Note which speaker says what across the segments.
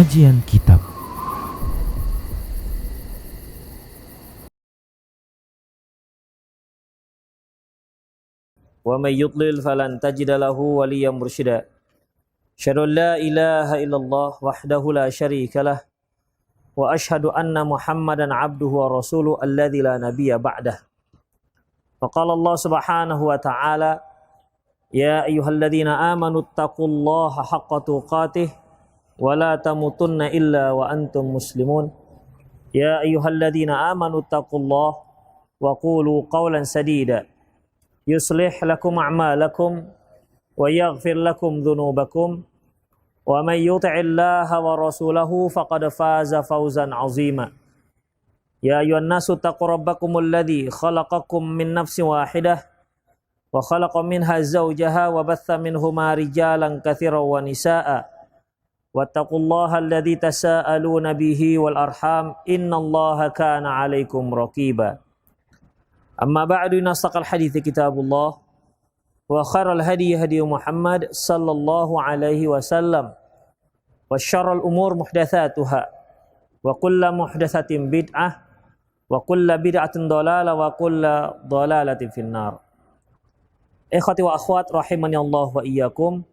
Speaker 1: Kajian Kitab.
Speaker 2: Wa may yudlil falan tajida lahu waliyyan mursyida. Asyhadu an la ilaha illallah wahdahu la syarika lah wa asyhadu anna Muhammadan abduhu wa rasuluhu alladzi la nabiyya ba'dah. Faqala Allah Subhanahu wa ta'ala, ya ayyuhalladzina amanu taqullaha haqqa tuqatih wa la tamutunna illa wa antum muslimun. Ya ayyuhalladzina amanu taqullaha wa qulu qawlan sadida yuslih lakum a'malakum wa yaghfir lakum dhunubakum wa may yuti'illaha wa rasulahu faqad faza fawzan 'azima. Ya ayyuhan nasu taqu rabbakumul ladzi khalaqakum min nafsin wahidah wa khalaqa minha zawjaha wa batha minhuma rijalan katsiran wa nisaa'a wattaqullaha alladzi tasaaluna bihi wal arham innallaha kana 'alaikum raqiba. Amma ba'du, nasaqal hadithi kitabullah wa khairal hadi hadi Muhammad sallallahu alaihi wasallam wa syarrul umur muhdatsatuha wa kullu muhdatsatin bid'ah wa kullu bid'atin dhalalah wa kullu dhalalatin finnar. Ikhwati wa akhwat rahimani Allah wa iyyakum.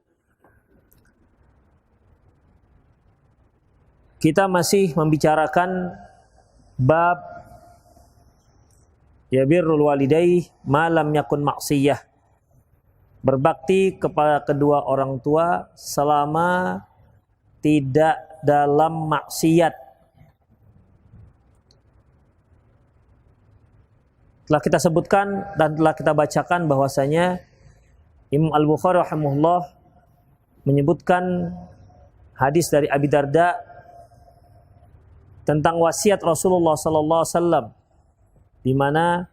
Speaker 2: Kita masih membicarakan bab ya birrul walidayh ma lam yakun maksiyah. Berbakti kepada kedua orang tua selama tidak dalam maksiat. Telah kita sebutkan dan telah kita bacakan bahwasanya Imam Al-Bukhari rahimahullah menyebutkan hadis dari Abi Darda tentang wasiat Rasulullah sallallahu alaihi wasallam, di mana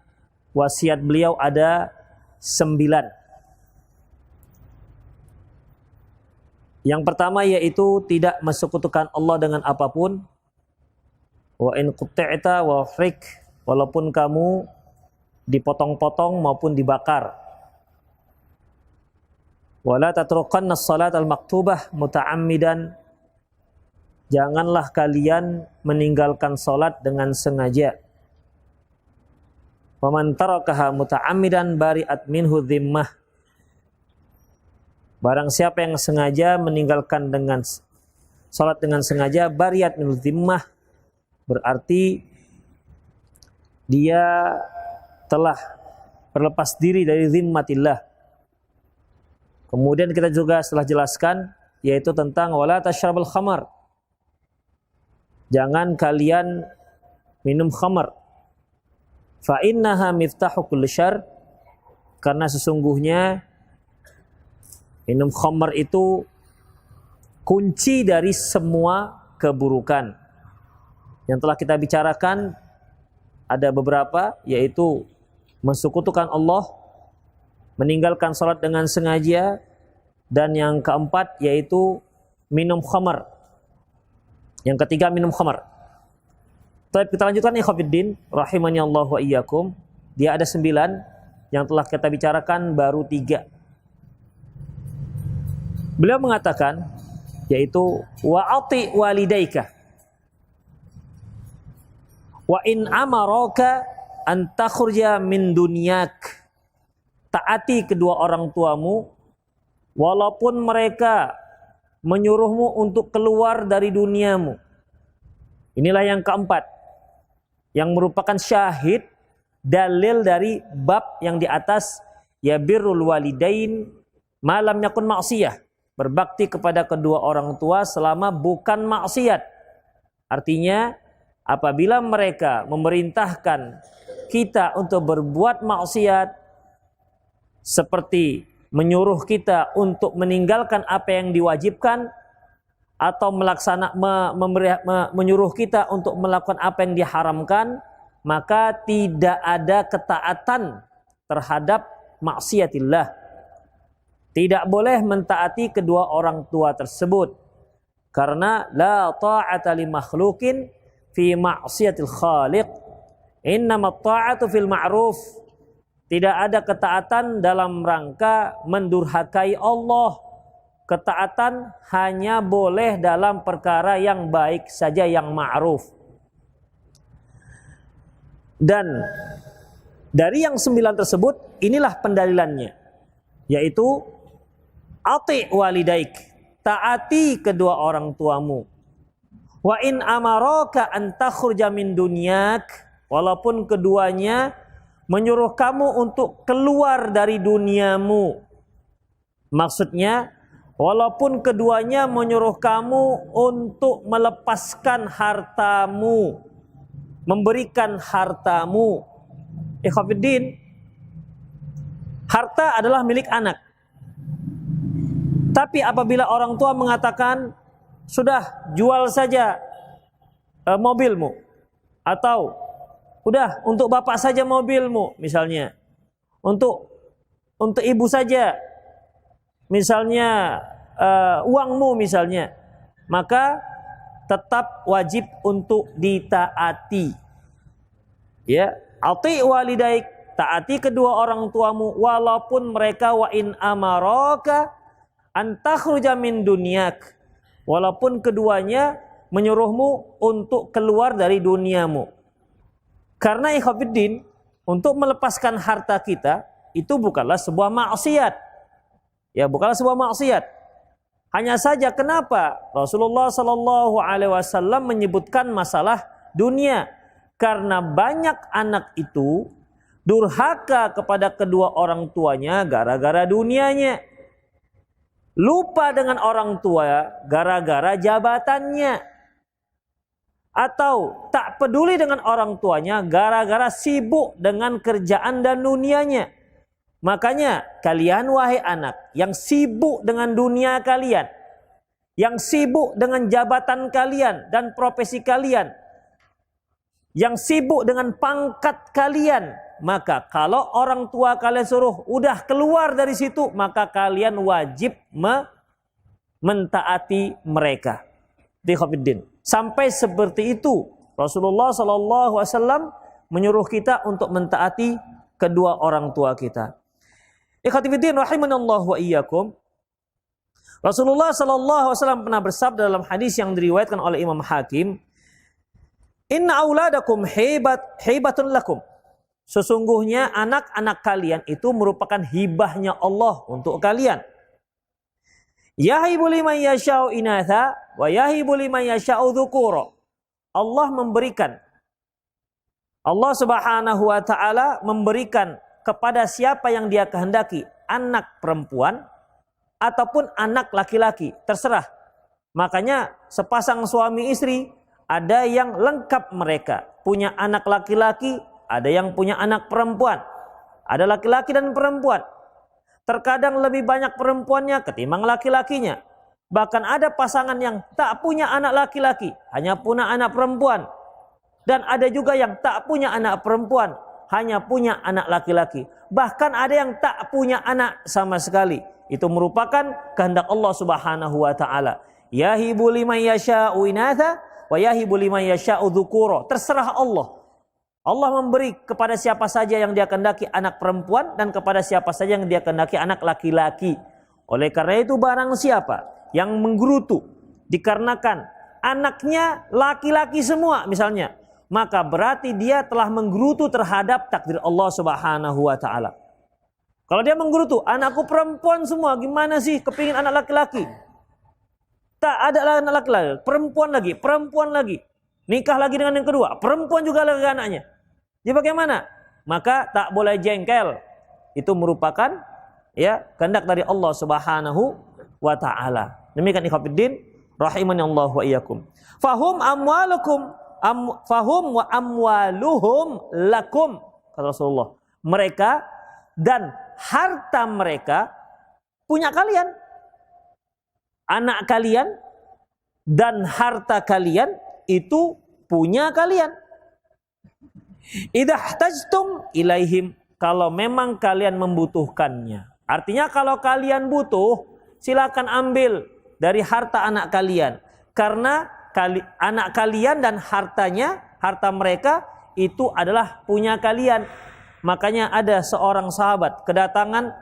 Speaker 2: wasiat beliau ada 9. Yang pertama yaitu tidak mensekutukan Allah dengan apapun. Wa in qut'ita wa frik, walaupun kamu dipotong-potong maupun dibakar. Wala tatruqanna as-salat al-maktubah muta'ammidan, janganlah kalian meninggalkan salat dengan sengaja. Waman tarakaha muta'ammidan bari'at minhu dhimmah, barang siapa yang sengaja meninggalkan dengan salat dengan sengaja, bari'at minhu dhimmah, berarti dia telah berlepas diri dari zimmatillah. Kemudian kita juga setelah jelaskan yaitu tentang wala tasyrabul khamar, jangan kalian minum khamar. Fa innaha miftahu kulli syarr, karena sesungguhnya minum khamar itu kunci dari semua keburukan. Yang telah kita bicarakan ada beberapa, yaitu mensekutukan Allah, meninggalkan salat dengan sengaja, dan yang keempat yaitu minum khamar. Yang ketiga minum khamar. Baik, kita lanjutkan ikhwatiddin rahimani Allah wa iyyakum. Dia ada 9, yang telah kita bicarakan baru 3. Beliau mengatakan yaitu wa'ati walidaika wa in amaraka an takhruja min dunyak, taati kedua orang tuamu walaupun mereka menyuruhmu untuk keluar dari duniamu. Inilah yang keempat, yang merupakan syahid dalil dari bab yang di atas, ya birrul walidain ma lam yakun maksiyah, berbakti kepada kedua orang tua selama bukan maksiat. Artinya apabila mereka memerintahkan kita untuk berbuat maksiat, seperti menyuruh kita untuk meninggalkan apa yang diwajibkan, atau menyuruh kita untuk melakukan apa yang diharamkan, maka tidak ada ketaatan terhadap maksiatillah. Tidak boleh mentaati kedua orang tua tersebut, karena la ta'ata li makhluqin fi ma'siyatil khaliq, innamat ta'atu fil ma'ruf. Tidak ada ketaatan dalam rangka mendurhakai Allah, Ketaatan hanya boleh dalam perkara yang baik saja, yang ma'ruf. Dan dari yang 9 tersebut, inilah pendalilannya, yaitu ati walidaik, taati kedua orang tuamu. Wa in amaraka an takhruja min dunyak, walaupun keduanya menyuruh kamu untuk keluar dari duniamu. Maksudnya, walaupun keduanya menyuruh kamu untuk melepaskan hartamu, memberikan hartamu. Ikhwatiddin, harta adalah milik anak. Tapi apabila orang tua mengatakan, sudah jual saja mobilmu, atau udah untuk bapak saja mobilmu misalnya, untuk ibu saja misalnya uangmu misalnya, maka tetap wajib untuk ditaati. Ya, ati walidaik, taati kedua orang tuamu, walaupun mereka wa in amaraka an takhruja min dunyak, walaupun keduanya menyuruhmu untuk keluar dari duniamu. Karena ikhwatiddin, untuk melepaskan harta kita itu bukanlah sebuah maksiat. Ya, bukanlah sebuah maksiat. Hanya saja kenapa Rasulullah sallallahu alaihi wasallam menyebutkan masalah dunia? Karena banyak anak itu durhaka kepada kedua orang tuanya gara-gara dunianya. Lupa dengan orang tua gara-gara jabatannya. Atau tak peduli dengan orang tuanya gara-gara sibuk dengan kerjaan dan dunianya. Makanya kalian wahai anak yang sibuk dengan dunia kalian, yang sibuk dengan jabatan kalian dan profesi kalian, yang sibuk dengan pangkat kalian, maka kalau orang tua kalian suruh udah keluar dari situ, maka kalian wajib mentaati mereka. Ikhwatiddin, sampai seperti itu Rasulullah sallallahu alaihi wasallam menyuruh kita untuk mentaati kedua orang tua kita. Ikhwatiddin rahimanallahu wa iyyakum. Rasulullah sallallahu alaihi wasallam pernah bersabda dalam hadis yang diriwayatkan oleh Imam Hakim, "Inna auladakum hibatun lakum." Sesungguhnya anak-anak kalian itu merupakan hibahnya Allah untuk kalian. Yahibu liman yasha'u inatha wa yahibu liman yasha'u dzukura. Allah Subhanahu wa taala memberikan kepada siapa yang Dia kehendaki anak perempuan ataupun anak laki-laki, terserah. Makanya sepasang suami istri ada yang lengkap mereka, punya anak laki-laki, ada yang punya anak perempuan. Ada laki-laki dan perempuan. Terkadang lebih banyak perempuannya ketimbang laki-lakinya. Bahkan ada pasangan yang tak punya anak laki-laki, hanya punya anak perempuan. Dan ada juga yang tak punya anak perempuan, hanya punya anak laki-laki. Bahkan ada yang tak punya anak sama sekali. Itu merupakan kehendak Allah Subhanahu wa taala. Yahibu liman yasha'u inatha wa yahibu liman yasha'u dzukura. Terserah Allah. Allah memberi kepada siapa saja yang Dia kehendaki anak perempuan dan kepada siapa saja yang Dia kehendaki anak laki-laki. Oleh karena itu barang siapa yang menggerutu dikarenakan anaknya laki-laki semua misalnya, maka berarti dia telah menggerutu terhadap takdir Allah Subhanahu wa taala. Kalau dia menggerutu, anakku perempuan semua, gimana sih kepingin anak laki-laki? Tak ada anak laki-laki, perempuan lagi. Nikah lagi dengan yang kedua, perempuan juga lagi anaknya. Jadi bagaimana? Maka tak boleh jengkel. Itu merupakan kehendak dari Allah Subhanahu wa taala. Demikian ikhwatiddin rahimani Allah wa iyyakum. Fahum wa amwaluhum lakum, kata Rasulullah. Mereka dan harta mereka punya kalian. Anak kalian dan harta kalian itu punya kalian. Idza ihtajtum ilaihim, kalau memang kalian membutuhkannya. Artinya kalau kalian butuh, silakan ambil dari harta anak kalian. Karena anak kalian dan harta mereka itu adalah punya kalian. Makanya ada seorang sahabat kedatangan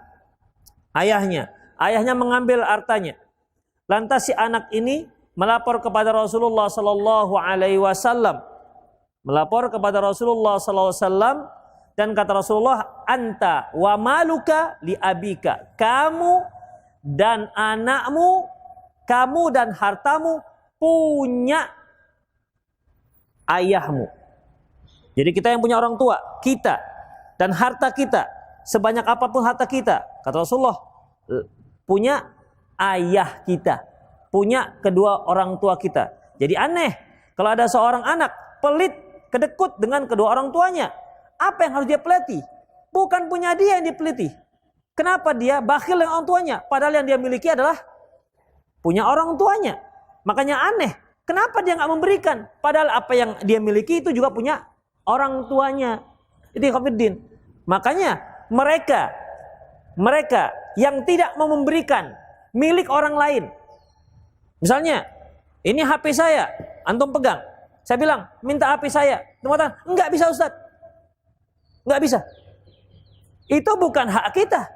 Speaker 2: ayahnya. Ayahnya mengambil hartanya. Lantas si anak ini melapor kepada Rasulullah sallallahu alaihi wasallam. Melapor kepada Rasulullah sallallahu alaihi wasallam dan kata Rasulullah, anta wa maluka li abika. Kamu dan anakmu, kamu dan hartamu punya ayahmu. Jadi kita yang punya orang tua, kita dan harta kita, sebanyak apapun harta kita, kata Rasulullah, punya ayah kita, punya kedua orang tua kita. Jadi aneh kalau ada seorang anak pelit, kedekut dengan kedua orang tuanya. Apa yang harus dia peliti? Bukan punya dia yang dipeliti. Kenapa dia bakhil dengan orang tuanya? Padahal yang dia miliki adalah punya orang tuanya. Makanya aneh. Kenapa dia nggak memberikan? Padahal apa yang dia miliki itu juga punya orang tuanya. Jadi Khofiddin. Makanya mereka yang tidak mau memberikan milik orang lain. Misalnya, ini HP saya, antum pegang. Saya bilang, minta HP saya. Teman-teman, enggak bisa Ustaz. Enggak bisa. Itu bukan hak kita.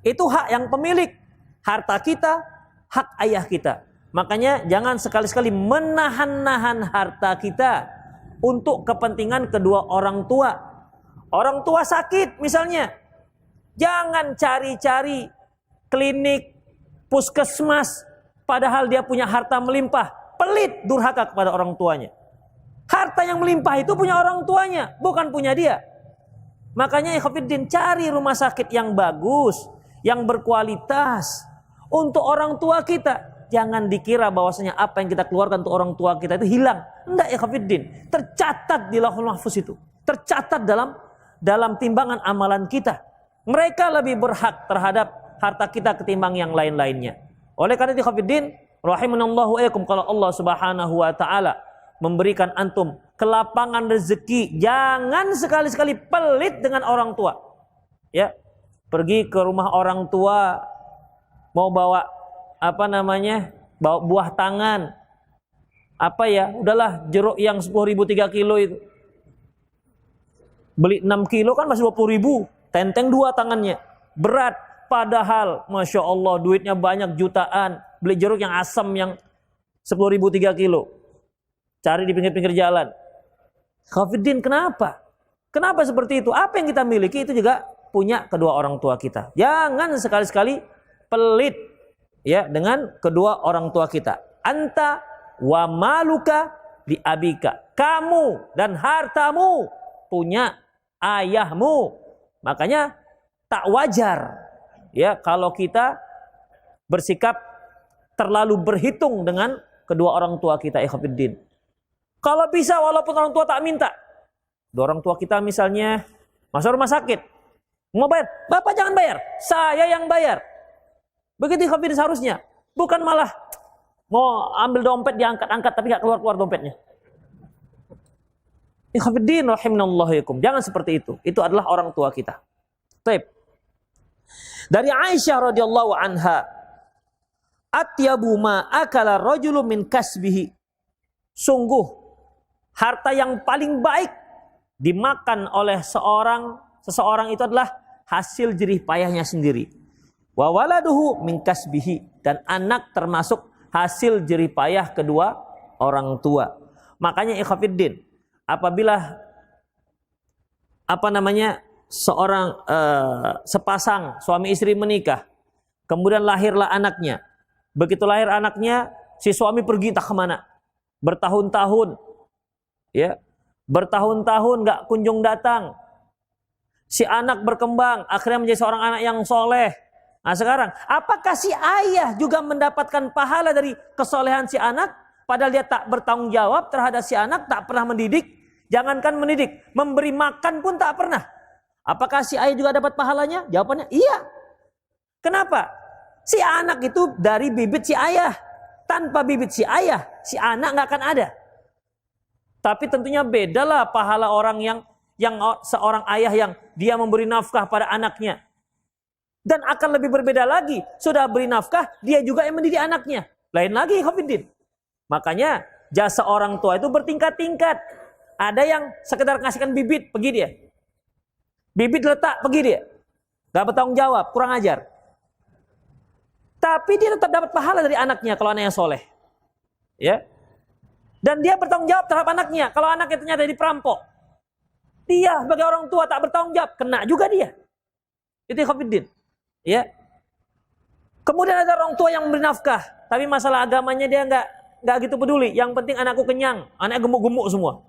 Speaker 2: Itu hak yang pemilik. Harta kita, hak ayah kita. Makanya jangan sekali-sekali menahan-nahan harta kita untuk kepentingan kedua orang tua. Orang tua sakit misalnya. Jangan cari-cari klinik, puskesmas, padahal dia punya harta melimpah. Pelit, durhaka kepada orang tuanya. Harta yang melimpah itu punya orang tuanya, bukan punya dia. Makanya Khofiddin, cari rumah sakit yang bagus, yang berkualitas untuk orang tua kita. Jangan dikira bahwasanya apa yang kita keluarkan untuk orang tua kita itu hilang. Enggak ya Khofiddin, tercatat di Lauhul Mahfuz itu. Tercatat dalam timbangan amalan kita. Mereka lebih berhak terhadap harta kita ketimbang yang lain-lainnya. Oleh karena itu Khofiddin, rahimanallahu iyyakum, kalau Allah Subhanahu wa taala memberikan antum kelapangan rezeki, jangan sekali-sekali pelit dengan orang tua. Ya, pergi ke rumah orang tua mau bawa bawa buah tangan. Udahlah jeruk yang 10.000 3 kilo itu. Beli 6 kilo kan masih 20.000, tenteng 2 tangannya. Berat, padahal Masya Allah duitnya banyak jutaan. Beli jeruk yang asam yang 10.000 3 kilo. Cari di pinggir-pinggir jalan. Khofiddin, kenapa? Kenapa seperti itu? Apa yang kita miliki itu juga punya kedua orang tua kita. Jangan sekali-sekali pelit ya dengan kedua orang tua kita. Anta wa maluka li abika. Kamu dan hartamu punya ayahmu. Makanya tak wajar ya kalau kita bersikap terlalu berhitung dengan kedua orang tua kita, Khofiddin. Kalau bisa walaupun orang tua tak minta. Dua orang tua kita misalnya masuk rumah sakit. Mau bayar? Bapak jangan bayar. Saya yang bayar. Begitu Khofiddin seharusnya. Bukan malah mau ambil dompet diangkat-angkat tapi gak keluar-keluar dompetnya. Khofiddin rahimanallahu iyyakum. Jangan seperti itu. Itu adalah orang tua kita. Baik. Dari Aisyah radhiyallahu anha, atyabu ma akala rajulu min kasbihi. Sungguh harta yang paling baik dimakan oleh seseorang itu adalah hasil jerih payahnya sendiri. Wa waladuhu min kasbihi, dan anak termasuk hasil jerih payah kedua orang tua. Makanya Khofiddin, apabila sepasang suami istri menikah, kemudian lahirlah anaknya. Begitu lahir anaknya, si suami pergi entah kemana, bertahun-tahun, ya, bertahun-tahun nggak kunjung datang. Si anak berkembang, akhirnya menjadi seorang anak yang soleh. Nah sekarang, apakah si ayah juga mendapatkan pahala dari kesolehan si anak? Padahal dia tak bertanggung jawab terhadap si anak, tak pernah mendidik. Jangankan mendidik, memberi makan pun tak pernah. Apakah si ayah juga dapat pahalanya? Jawabannya iya. Kenapa? Si anak itu dari bibit si ayah. Tanpa bibit si ayah, si anak nggak akan ada. Tapi tentunya bedalah pahala orang yang seorang ayah yang dia memberi nafkah pada anaknya. Dan akan lebih berbeda lagi, sudah beri nafkah, dia juga yang mendidik anaknya. Lain lagi Khofiddin. Makanya jasa orang tua itu bertingkat-tingkat. Ada yang sekedar ngasihkan bibit, pergi dia. Bibit letak, pergi dia. Gak bertanggung jawab, kurang ajar. Tapi dia tetap dapat pahala dari anaknya kalau anaknya soleh. Ya. Dan dia bertanggung jawab terhadap anaknya. Kalau anaknya ternyata jadi perampok, dia sebagai orang tua tak bertanggung jawab, kena juga dia. Itu ikhwatiddin. Ya. Kemudian ada orang tua yang memberi nafkah, tapi masalah agamanya dia nggak gitu peduli. Yang penting anakku kenyang, anaknya gemuk-gemuk semua.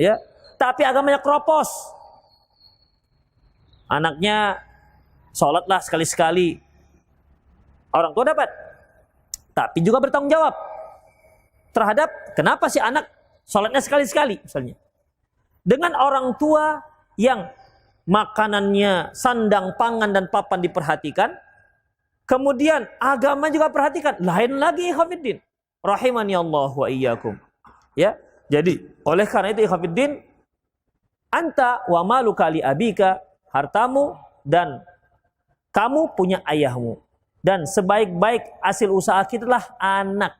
Speaker 2: Ya. Tapi agamanya keropos. Anaknya sholatlah sekali-sekali. Orang tua dapat. Tapi juga bertanggung jawab terhadap kenapa si anak sholatnya sekali-sekali misalnya. Dengan orang tua yang makanannya, sandang, pangan, dan papan diperhatikan, kemudian agama juga perhatikan. Lain lagi ikhwatiddin. Rahimani Allah wa iyyakum. Ya. Jadi, oleh karena itu ikhwatiddin, anta wa maluka li abika, hartamu dan kamu punya ayahmu. Dan sebaik-baik hasil usaha kita adalah anak.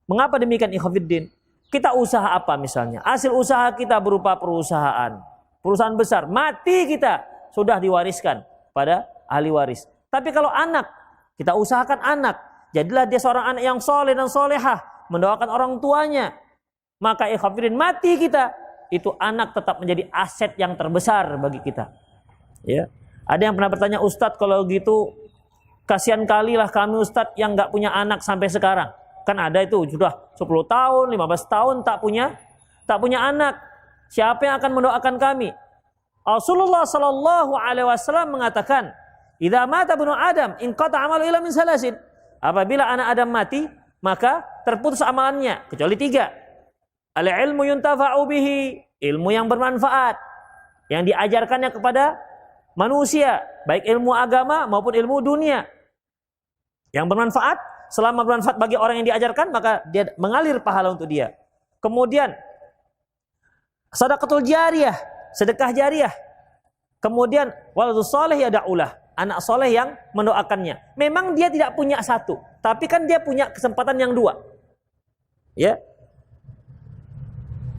Speaker 2: Mengapa demikian ikhwatiddin? Kita usaha apa misalnya? Hasil usaha kita berupa perusahaan. Perusahaan besar. Mati kita sudah diwariskan pada ahli waris. Tapi kalau anak, kita usahakan anak. Jadilah dia seorang anak yang soleh dan solehah. Mendoakan orang tuanya. Maka ikhwatiddin, mati kita, itu anak tetap menjadi aset yang terbesar bagi kita. Ya. Ada yang pernah bertanya, Ustadz kalau gitu kasihan kali lah kami Ustadz yang nggak punya anak sampai sekarang. Kan ada itu sudah 10 tahun, 15 tahun tak punya anak. Siapa yang akan mendoakan kami? Rasulullah sallallahu alaihi wasallam mengatakan, "Idza mata ibnu Adam, inqata 'amalu illa min salasin." Apabila anak Adam mati, maka terputus amalannya kecuali 3. Al-ilmu yuntafa'u bihi, ilmu yang bermanfaat yang diajarkannya kepada manusia, baik ilmu agama maupun ilmu dunia. Yang bermanfaat, selama bermanfaat bagi orang yang diajarkan, maka dia mengalir pahala untuk dia. Kemudian sedekahul jariyah, sedekah jariyah. Kemudian waladus saleh yad'ulah, anak soleh yang mendoakannya. Memang dia tidak punya satu, tapi kan dia punya kesempatan yang 2. Ya.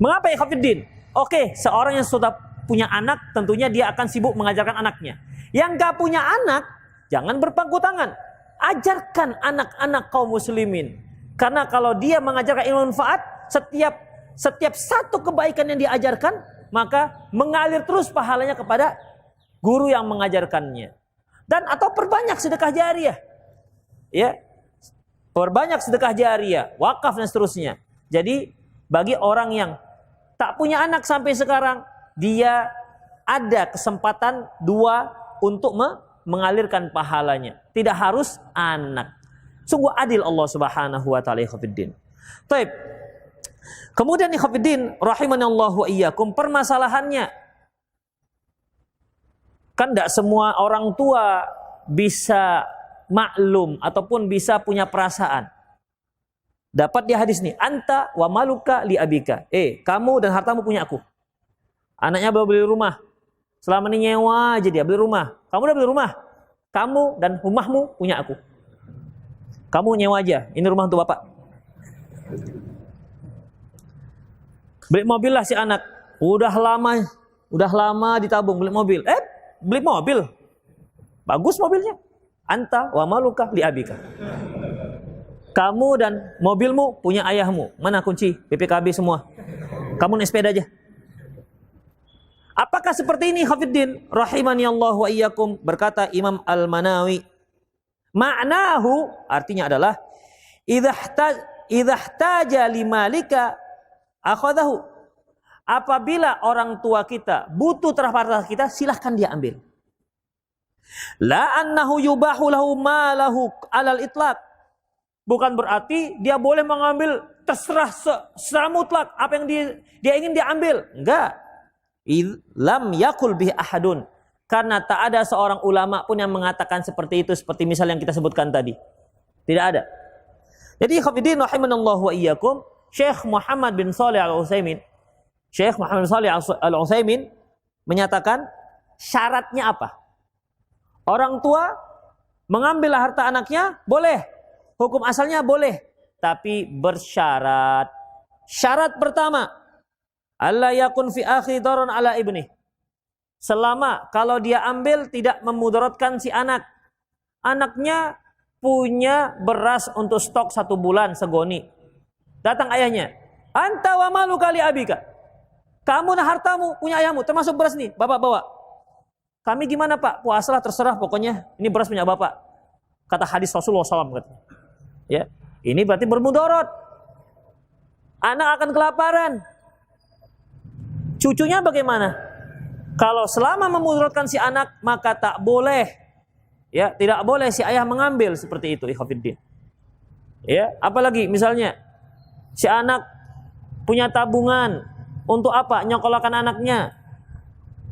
Speaker 2: Mengapa ya ikhwatiddin? Oke, seorang yang sudah punya anak, tentunya dia akan sibuk mengajarkan anaknya. Yang gak punya anak, jangan berpangku tangan. Ajarkan anak-anak kaum muslimin. Karena kalau dia mengajarkan ilmu manfaat, setiap satu kebaikan yang diajarkan, maka mengalir terus pahalanya kepada guru yang mengajarkannya. Dan atau perbanyak sedekah jariyah. Ya. Perbanyak sedekah jariyah, wakaf dan seterusnya. Jadi bagi orang yang tak punya anak sampai sekarang, dia ada kesempatan 2 untuk mengalirkan pahalanya. Tidak harus anak. Sungguh adil Allah Subhanahu wa taala ikhwatiddin. Baik. Kemudian ikhwatiddin rahimanallahu wa iyyakum, permasalahannya kan tidak semua orang tua bisa maklum ataupun bisa punya perasaan. Dapat di hadis nih, anta wa maluka li abika. Kamu dan hartamu punya aku. Anaknya belum beli rumah. Selama ini nyewa aja dia beli rumah. Kamu udah beli rumah. Kamu dan rumahmu punya aku. Kamu nyewa aja. Ini rumah untuk bapak. Beli mobil lah si anak. Udah lama ditabung beli mobil. Beli mobil. Bagus mobilnya. Anta wa maluka li abika. Kamu dan mobilmu punya ayahmu. Mana kunci? BPKB semua. Kamu naik sepeda aja. Apakah seperti ini hafidin? Rahimani Allah wa iyyakum, berkata Imam Al-Manawi. Ma'nahu artinya adalah idza ihtaja limalika akhadahu. Apabila orang tua kita butuh terhadap harta kita, silahkan dia ambil. La annahu yubahu lahu malahu alal itlaq. Bukan berarti dia boleh mengambil terserah secara mutlak apa yang dia ingin dia ambil. Enggak. Lam yakul bihi ahadun. Karena tak ada seorang ulama pun yang mengatakan seperti itu, seperti misal yang kita sebutkan tadi. Tidak ada. Jadi khafidin rahimanallahu wa iyyakum, Syekh Muhammad bin Shalih Al-Utsaimin menyatakan syaratnya apa? Orang tua mengambil harta anaknya boleh. Hukum asalnya boleh, tapi bersyarat. Syarat pertama, alla yakun fi akhi daron ala ibni. Selama kalau dia ambil tidak memudaratkan si anak. Anaknya punya beras untuk stok 1 bulan segoni. Datang ayahnya, anta wa malu kali abika. Kamu dan hartamu punya ayahmu, termasuk beras nih, bapak bawa. Kami gimana pak? Puasalah terserah, pokoknya ini beras punya bapak. Kata hadis Rasulullah SAW. Ya, ini berarti bermudarat. Anak akan kelaparan. Cucunya bagaimana? Kalau selama memudaratkan si anak, maka tak boleh. Ya, tidak boleh si ayah mengambil seperti itu, ikhwatiddin. Ya, apalagi misalnya si anak punya tabungan untuk apa? Nyekolahkan anaknya.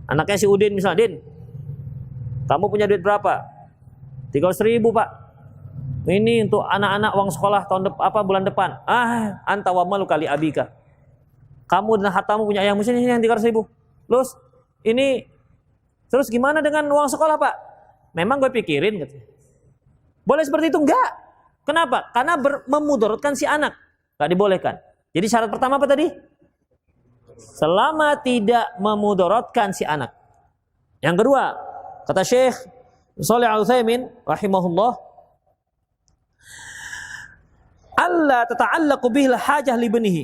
Speaker 2: Anaknya si Udin misalnya, Din, kamu punya duit berapa? 300.000 pak. Ini untuk anak-anak uang sekolah bulan depan. Anta wa malu kali abika. Kamu dan hartamu punya ayahmu, sini yang 300.000. Terus gimana dengan uang sekolah pak? Memang gue pikirin gitu. Boleh seperti itu? Enggak. Kenapa? Karena memudaratkan si anak. Enggak dibolehkan. Jadi syarat pertama apa tadi? Selama tidak memudaratkan si anak. Yang kedua, kata Syekh Shalih Al-Utsaimin rahimahullah, alla tata'allaqu bihil hajah li ibnihi,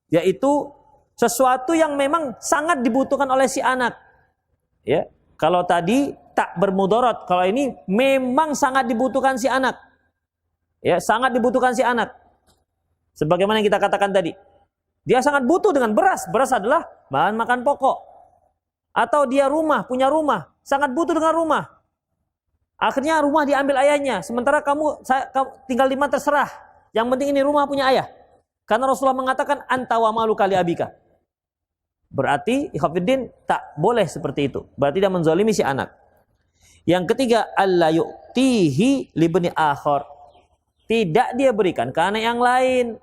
Speaker 2: yaitu sesuatu yang memang sangat dibutuhkan oleh si anak. Ya, kalau tadi tak bermudarat, kalau ini memang sangat dibutuhkan si anak. Ya, sangat dibutuhkan si anak. Sebagaimana yang kita katakan tadi. Dia sangat butuh dengan beras. Beras adalah bahan makan pokok. Atau dia punya rumah, sangat butuh dengan rumah. Akhirnya rumah diambil ayahnya, sementara kamu tinggal di mana terserah. Yang penting ini rumah punya ayah. Karena Rasulullah mengatakan anta wa malu kali abika. Berarti ikhwatiddin tak boleh seperti itu. Berarti tidak menzalimi si anak. Yang ketiga, alla yu'tihi libni akhar. Tidak dia berikan ke anak yang lain.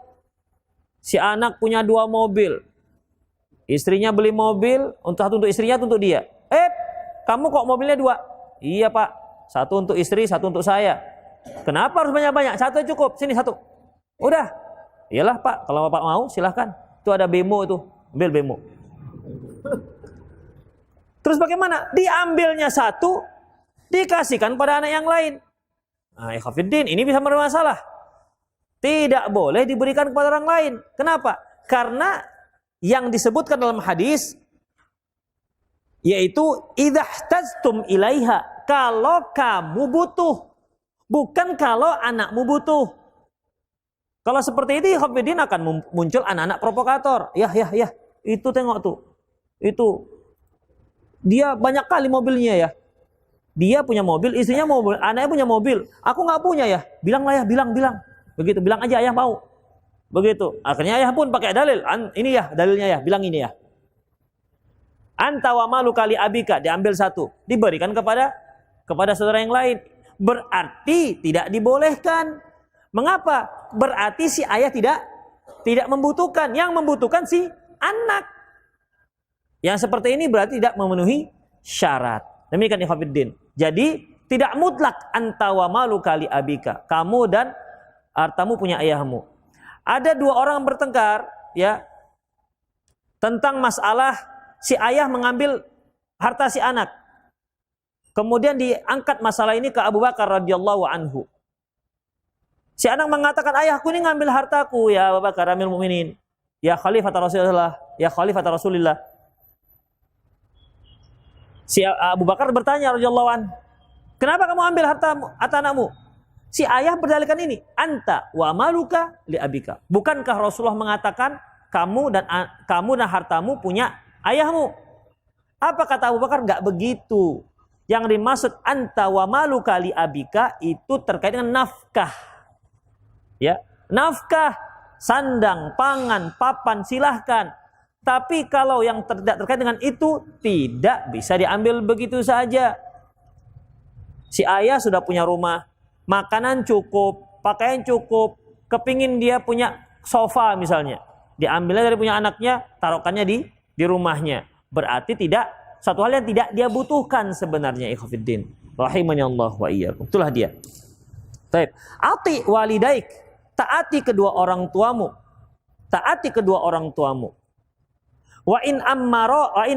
Speaker 2: Si anak punya 2 mobil. Istrinya beli mobil, satu untuk istrinya, satu untuk dia. Kamu kok mobilnya 2? Iya pak, 1 untuk istri, 1 untuk saya. Kenapa harus banyak-banyak? 1 cukup, sini 1. Udah. Iyalah pak, kalau bapak mau silahkan. Itu ada bemo itu, ambil bemo. Terus bagaimana? Diambilnya 1, dikasihkan pada anak yang lain. Nah, ikhwatiddin, ini bisa bermasalah. Tidak boleh diberikan kepada orang lain. Kenapa? Karena yang disebutkan dalam hadis yaitu idhahtajtum ilaiha, kalau kamu butuh, bukan kalau anakmu butuh. Kalau seperti itu, ikhwatiddin, akan muncul anak-anak provokator. Ya, itu tengok tuh. Itu dia banyak kali mobilnya ya. Dia punya mobil, istrinya mobil, anaknya punya mobil. Aku nggak punya ya. Bilanglah ya, bilang. Begitu, bilang aja ayah mau. Begitu. Akhirnya ayah pun pakai dalil. Ini ya dalilnya ya, bilang ini ya. Anta wa malu kali abika, diambil 1, diberikan kepada saudara yang lain. Berarti tidak dibolehkan. Mengapa? Berarti si ayah tidak membutuhkan. Yang membutuhkan si anak. Yang seperti ini berarti tidak memenuhi syarat. Demikian ikhwatiddin. Jadi tidak mutlak anta wa malu kali abika. Kamu dan hartamu punya ayahmu. Ada 2 orang bertengkar ya tentang masalah si ayah mengambil harta si anak. Kemudian diangkat masalah ini ke Abu Bakar radhiyallahu anhu. Si anak mengatakan, ayahku ini ngambil hartaku ya Abu Bakar Amirul Mukminin. Ya Khalifah Rasulullah. Si Abu Bakar bertanya radhiyallahu anhu, kenapa kamu ambil harta anakmu? Si ayah berdalilkan ini, anta wa maluka li abika. Bukankah Rasulullah mengatakan kamu dan hartamu punya ayahmu? Apa kata Abu Bakar? Enggak begitu. Yang dimaksud anta wa maluka li abika itu terkait dengan nafkah. Ya, nafkah, sandang, pangan, papan silahkan. Tapi kalau yang tidak terkait dengan itu tidak bisa diambil begitu saja. Si ayah sudah punya rumah, makanan cukup, pakaian cukup, kepingin dia punya sofa misalnya, diambilnya dari punya anaknya, taruhkannya di rumahnya. Berarti satu hal yang tidak dia butuhkan sebenarnya, ikhwatiddin. Rahimani Allah wa iyyakum. Itulah dia. Baik. Ati walidaik, taati kedua orang tuamu. Taati kedua orang tuamu. Wa in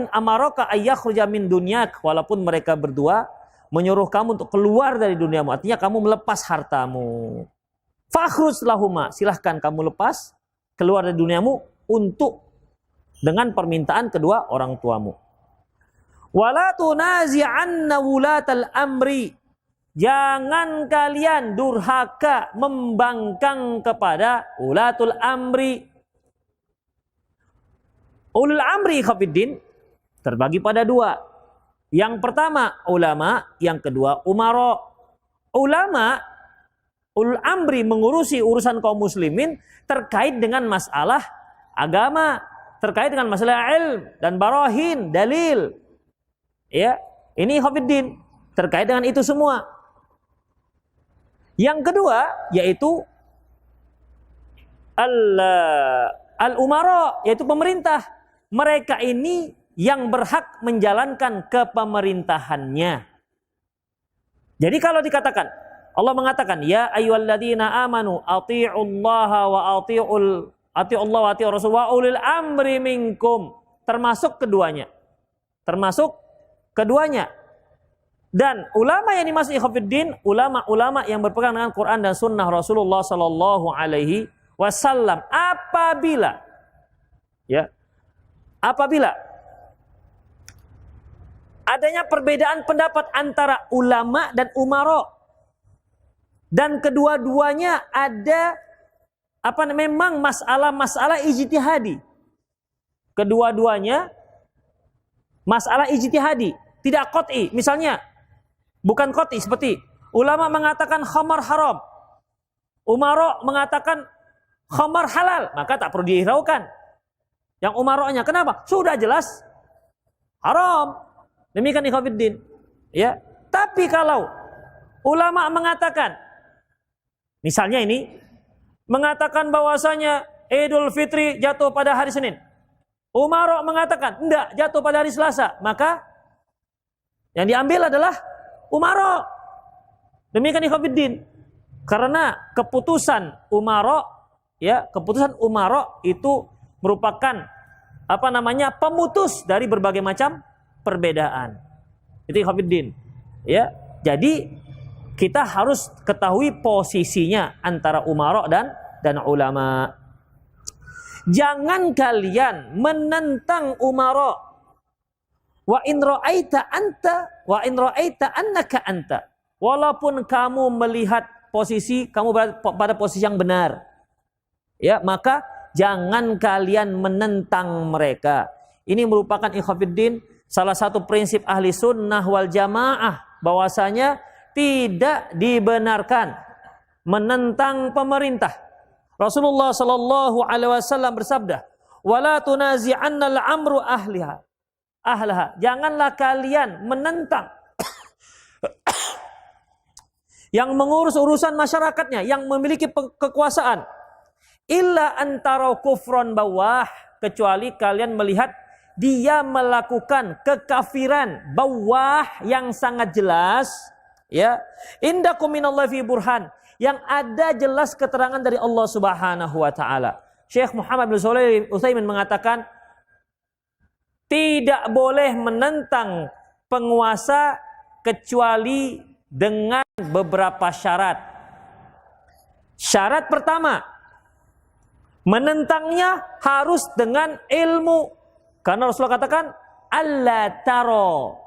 Speaker 2: amaraka ayyakhruja min dunyak, walaupun mereka berdua menyuruh kamu untuk keluar dari duniamu, artinya kamu melepas hartamu. Fakhruj lahuma, silahkan kamu lepas keluar dari duniamu untuk dengan permintaan kedua orang tuamu. Wala tunazi'anna wulatal amri, jangan kalian durhaka membangkang kepada ulatul amri. Ulul amri khafiddin terbagi pada dua. Yang pertama ulama, yang kedua umara. Ulama, ulul amri mengurusi urusan kaum muslimin terkait dengan masalah agama, terkait dengan masalah ilm dan barahin, dalil. Ya, ini khafiddin terkait dengan itu semua. Yang kedua yaitu al-umara, yaitu pemerintah. Mereka ini yang berhak menjalankan kepemerintahannya. Jadi kalau dikatakan, Allah mengatakan, ya ayyuhalladzina amanu athi'ullaha wa athi'ullah wa athi'ur rasul wa ulil amri minkum, termasuk keduanya. Termasuk keduanya. Dan ulama yang dimaksud ikhwatiddin, ulama-ulama yang berpegang dengan Quran dan sunnah Rasulullah sallallahu alaihi wasallam. Apabila adanya perbedaan pendapat antara ulama dan umara, dan kedua-duanya ada memang masalah ijtihadi. Kedua-duanya masalah ijtihadi, tidak qat'i. Misalnya bukan qat'i, seperti ulama mengatakan khamar haram, umara mengatakan khamar halal, maka tak perlu dihiraukan yang umaranya. Kenapa? Sudah jelas haram. Demikian ikhwatiddin. Ya. Tapi kalau ulama mengatakan, misalnya ini mengatakan bahwasanya Idul Fitri jatuh pada hari Senin, umara mengatakan enggak, jatuh pada hari Selasa, maka yang diambil adalah umara. Demikian ikhwatiddin. Karena keputusan umara, ya, keputusan umara itu merupakan pemutus dari berbagai macam perbedaan. Itu ikhwatiddin. Ya, jadi kita harus ketahui posisinya antara umara dan ulama. Jangan kalian menentang umara. Wa in ra'aita annaka anta. Walaupun kamu melihat posisi kamu pada posisi yang benar. Ya, maka jangan kalian menentang mereka. Ini merupakan ikhwatiddin salah satu prinsip ahli sunnah wal jamaah, bahwasanya tidak dibenarkan menentang pemerintah. Rasulullah sallallahu alaihi wasallam bersabda, "Wala tunazi'annal amru ahlaha." Janganlah kalian menentang yang mengurus urusan masyarakatnya, yang memiliki kekuasaan. Illa antara kufron bawah, kecuali kalian melihat dia melakukan kekafiran bawah yang sangat jelas, ya. Indakum minallahi fi burhan, yang ada jelas keterangan dari Allah Subhanahu wa taala. Syekh Muhammad bin Shalih Al-Utsaimin mengatakan tidak boleh menentang penguasa kecuali dengan beberapa syarat. Syarat pertama, menentangnya harus dengan ilmu. Karena Rasulullah katakan alla taro,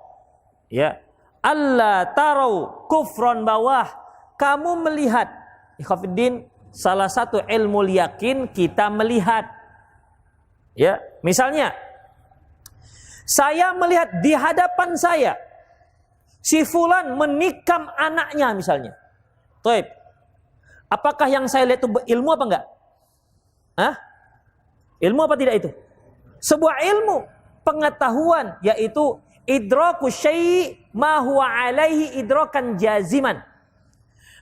Speaker 2: ya, alla taro kufron bawah, kamu melihat. Ikhwatiddin, salah satu ilmu yakin kita melihat. Ya, misalnya saya melihat di hadapan saya si fulan menikam anaknya misalnya. Taib. Apakah yang saya lihat itu ilmu apa enggak? Ilmu apa tidak itu? Sebuah ilmu, pengetahuan, yaitu idraku syai' ma huwa alaihi idrakan jaziman.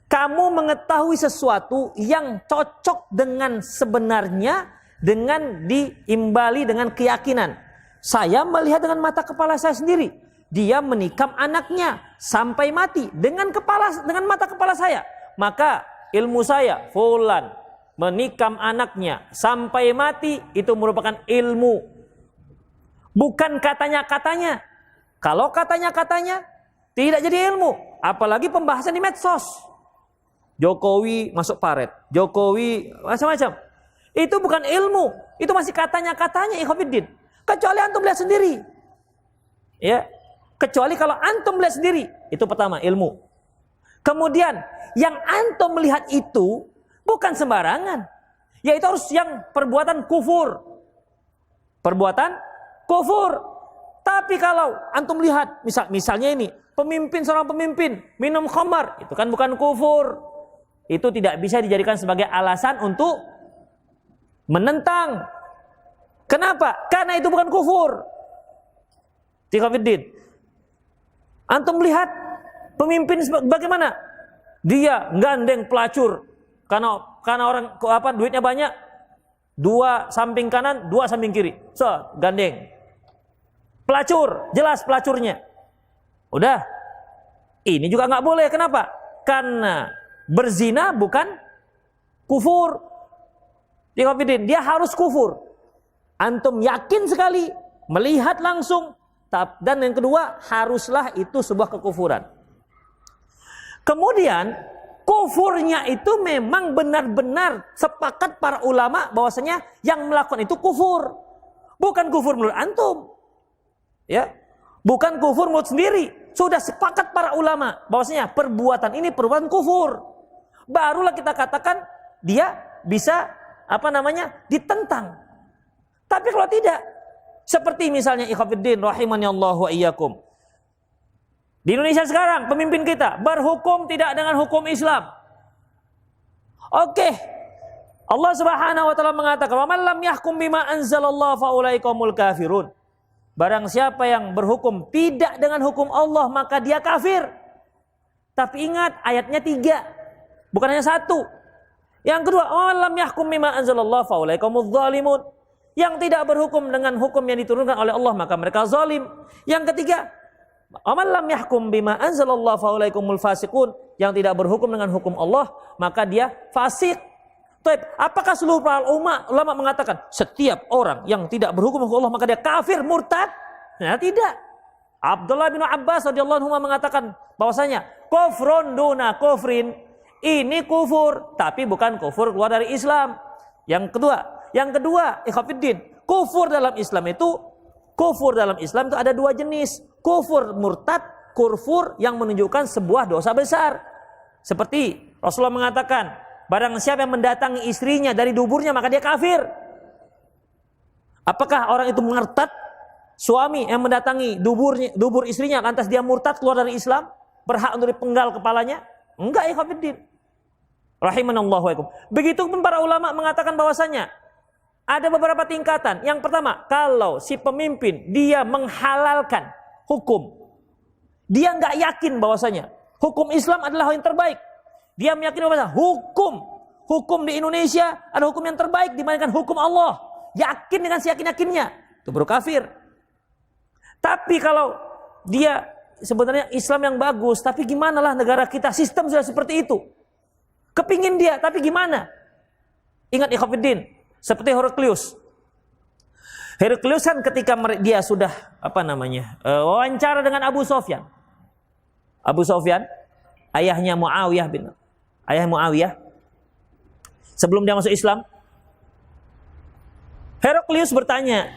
Speaker 2: Kamu mengetahui sesuatu yang cocok dengan sebenarnya, dengan diimbali dengan keyakinan. Saya melihat dengan mata kepala saya sendiri, dia menikam anaknya sampai mati dengan mata kepala saya. Maka ilmu saya, fulan menikam anaknya sampai mati, itu merupakan ilmu. Bukan katanya-katanya. Kalau katanya-katanya, Tidak jadi ilmu. Apalagi pembahasan di medsos. Jokowi masuk paret. Jokowi macam-macam. Itu bukan ilmu. Itu masih katanya-katanya ikhwatiddin. Kecuali antum lihat sendiri. Ya. Kecuali kalau antum lihat sendiri. Itu pertama, ilmu. Kemudian, yang antum melihat itu bukan sembarangan. Yaitu harus yang perbuatan kufur. Perbuatan kufur. Tapi kalau antum lihat, misalnya ini, seorang pemimpin minum khamar, itu kan bukan kufur. Itu tidak bisa dijadikan sebagai alasan untuk menentang. Kenapa? Karena itu bukan kufur. Ikhwatiddin. Antum lihat pemimpin bagaimana? Dia gandeng pelacur. Karena orang duitnya banyak. 2 samping kanan, 2 samping kiri. Gandeng. Pelacur, jelas pelacurnya. Udah. Ini juga nggak boleh. Kenapa? Karena berzina bukan kufur. Dia harus kufur. Antum yakin sekali, melihat langsung. Dan yang kedua, haruslah itu sebuah kekufuran. Kemudian, kufurnya itu memang benar-benar sepakat para ulama bahwasanya yang melakukan itu kufur. Bukan kufur menurut antum. Ya, bukan kufur menurut sendiri. Sudah sepakat para ulama bahwasanya perbuatan ini perbuatan kufur. Barulah kita katakan dia bisa ditentang. Tapi kalau tidak, seperti misalnya ikhwatiddin rahimani Allah wa iyyakum. Di Indonesia sekarang pemimpin kita berhukum tidak dengan hukum Islam. Oke. Allah Subhanahu wa taala mengatakan, "Wa man lam yahkum bima anzalallahu fa ulaika humul kafirun." Barang siapa yang berhukum tidak dengan hukum Allah, maka dia kafir. Tapi ingat, ayatnya 3. Bukan hanya 1. Yang kedua, "Wa man lam yahkum bima anzalallahu fa ulaika humudz zalimun." Yang tidak berhukum dengan hukum yang diturunkan oleh Allah, maka mereka zalim. Yang ketiga, "Wa man lam yahkum bima anzalallahu fa ulaika humul fasiqun." Yang tidak berhukum dengan hukum Allah, maka dia fasik. Apakah seluruh para ulama mengatakan setiap orang yang tidak berhukum hukum Allah maka dia kafir, murtad? Nah, tidak. Abdullah bin Abbas radhiyallahu anhu mengatakan bahwasanya kufrun duna kufrin, ini kufur tapi bukan kufur keluar dari Islam. Yang kedua, ikhwatiddin, kufur dalam Islam itu ada 2 jenis. Kufur murtad, kufur yang menunjukkan sebuah dosa besar. Seperti Rasulullah mengatakan, barang siapa yang mendatangi istrinya dari duburnya maka dia kafir. Apakah orang itu murtad? Suami yang mendatangi dubur istrinya lantas dia murtad keluar dari Islam, berhak untuk dipenggal kepalanya? Enggak, ikhwatiddin. Rahimanallahu wa iyyakum. Begitupun para ulama mengatakan bahwasanya ada beberapa tingkatan. Yang pertama, kalau si pemimpin dia menghalalkan hukum, dia nggak yakin bahwasanya hukum Islam adalah yang terbaik. Dia meyakini bahwa hukum di Indonesia ada hukum yang terbaik dibandingkan hukum Allah. Yakin dengan seyakin-yakinnya, itu baru kafir. Tapi kalau dia sebenarnya Islam yang bagus, tapi gimana lah negara kita sistem sudah seperti itu. Kepingin dia, tapi gimana? Ingat ikhwatiddin, seperti Heraklius. Heraklius kan ketika dia sudah wawancara dengan Abu Sufyan. Abu Sufyan, ayah Muawiyah, sebelum dia masuk Islam, Heraklius bertanya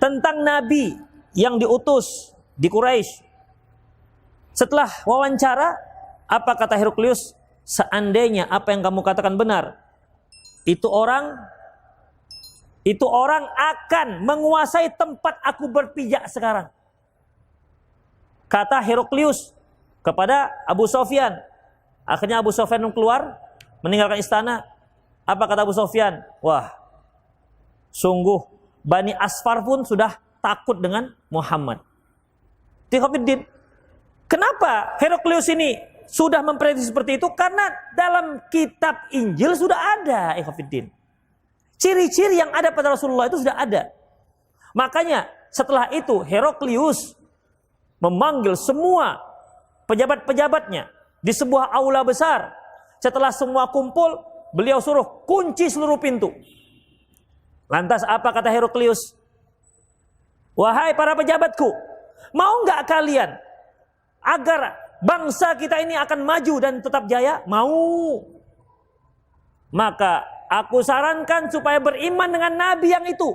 Speaker 2: tentang Nabi yang diutus di Quraisy. Setelah wawancara, apa kata Heraklius? Seandainya apa yang kamu katakan benar, itu orang akan menguasai tempat aku berpijak sekarang. Kata Heraklius kepada Abu Sufyan. Akhirnya Abu Sufyan keluar, meninggalkan istana. Apa kata Abu Sufyan? Wah, sungguh Bani Asfar pun sudah takut dengan Muhammad. Ikhwatiddin, kenapa Heraklius ini sudah memprediksi seperti itu? Karena dalam kitab Injil sudah ada, ikhwatiddin. Ciri-ciri yang ada pada Rasulullah itu sudah ada. Makanya setelah itu Heraklius memanggil semua pejabat-pejabatnya di sebuah aula besar. Setelah semua kumpul, beliau suruh kunci seluruh pintu. Lantas apa kata Heraklius? Wahai para pejabatku, mau nggak kalian agar bangsa kita ini akan maju dan tetap jaya? Mau. Maka aku sarankan supaya beriman dengan Nabi yang itu.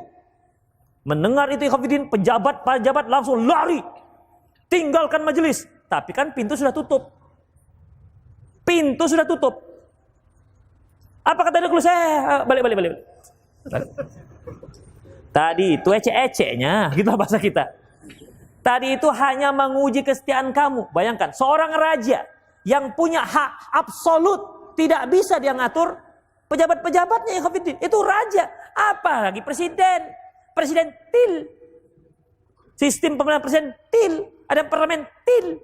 Speaker 2: Mendengar itu ikhwatiddin, pejabat langsung lari, tinggalkan majelis. Tapi kan pintu sudah tutup. Pintu sudah tutup. Apa kata dia? Saya balik. Tadi itu ecek-eceknya, gitu bahasa kita. Tadi itu hanya menguji kesetiaan kamu. Bayangkan, seorang raja yang punya hak absolut, tidak bisa dia ngatur pejabat-pejabatnya. Itu raja. Apa lagi presiden? Presiden til. Sistem pemerintahan presiden til. Ada parlemen til.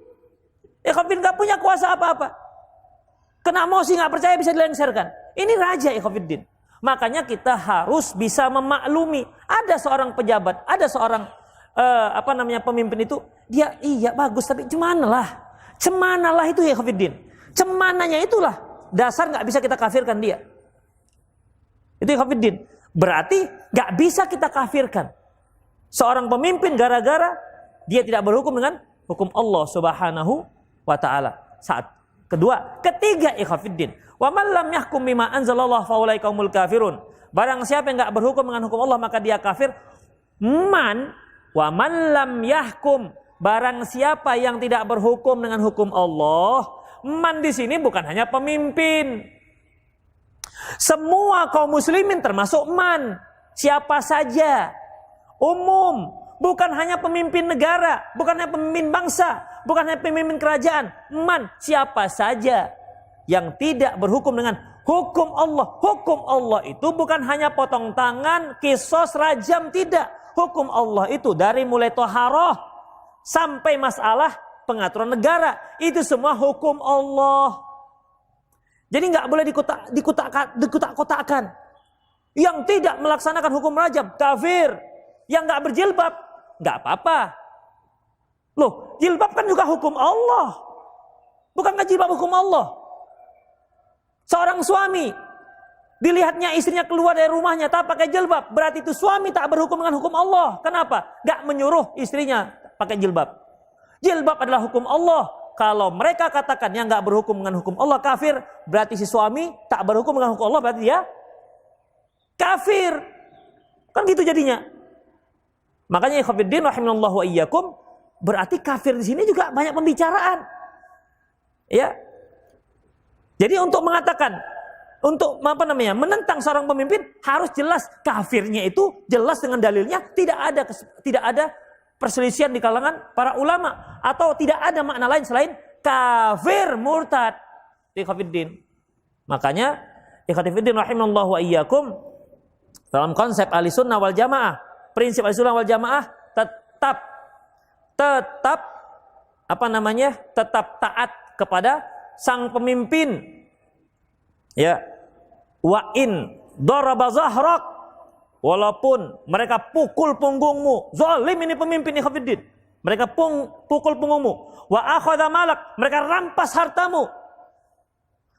Speaker 2: Gak punya kuasa apa-apa. Kena emosi, gak percaya, bisa dilengsarkan. Ini raja ikhwatiddin. Makanya kita harus bisa memaklumi. Ada seorang pejabat, ada seorang pemimpin itu, dia iya bagus, tapi cemanalah itu ya ikhwatiddin. Cemananya itulah dasar nggak bisa kita kafirkan dia. Itu ikhwatiddin. Berarti nggak bisa kita kafirkan seorang pemimpin gara-gara dia tidak berhukum dengan hukum Allah Subhanahu wa taala. Ketiga ikhwatiddin, wa man lam yahkum bima anzalallahu fa ulaika humul kafirun. Barang siapa yang enggak berhukum dengan hukum Allah maka dia kafir. Wa man lam yahkum, barang siapa yang tidak berhukum dengan hukum Allah. Man di sini bukan hanya pemimpin. Semua kaum muslimin termasuk man. Siapa saja. Umum, bukan hanya pemimpin negara, bukan hanya pemimpin bangsa, bukan hanya pemimpin kerajaan. Man, siapa saja yang tidak berhukum dengan hukum Allah. Hukum Allah itu bukan hanya potong tangan, kisos, rajam, tidak. Hukum Allah itu dari mulai toharoh sampai masalah pengaturan negara. Itu semua hukum Allah. Jadi nggak boleh dikotak-kotakan. Yang tidak melaksanakan hukum rajam, kafir. Yang nggak berjilbab, nggak apa-apa. Loh, jilbab kan juga hukum Allah. Bukankah jilbab hukum Allah? Seorang suami dilihatnya istrinya keluar dari rumahnya tak pakai jilbab, berarti itu suami tak berhukum dengan hukum Allah. Kenapa? Gak menyuruh istrinya pakai jilbab. Jilbab adalah hukum Allah. Kalau mereka katakan yang gak berhukum dengan hukum Allah kafir, berarti si suami tak berhukum dengan hukum Allah, berarti dia kafir. Kan gitu jadinya. Makanya ikhwatiddin rahimanallahu wa iyyakum, berarti kafir di sini juga banyak pembicaraan. Ya. Jadi untuk mengatakan, untuk menentang seorang pemimpin harus jelas kafirnya itu jelas dengan dalilnya, tidak ada perselisihan di kalangan para ulama atau tidak ada makna lain selain kafir murtad. Ikhwatiddin. Makanya ikhwatiddin rahimallahu wa iyyakum, dalam konsep Ahlussunnah wal Jamaah, prinsip Ahlussunnah wal Jamaah tetap taat kepada sang pemimpin. Ya. Wa in daraba zahrak, walaupun mereka pukul punggungmu. Zalim ini pemimpin ikhwatiddin. Mereka pukul punggungmu. Wa akhadha malak, mereka rampas hartamu.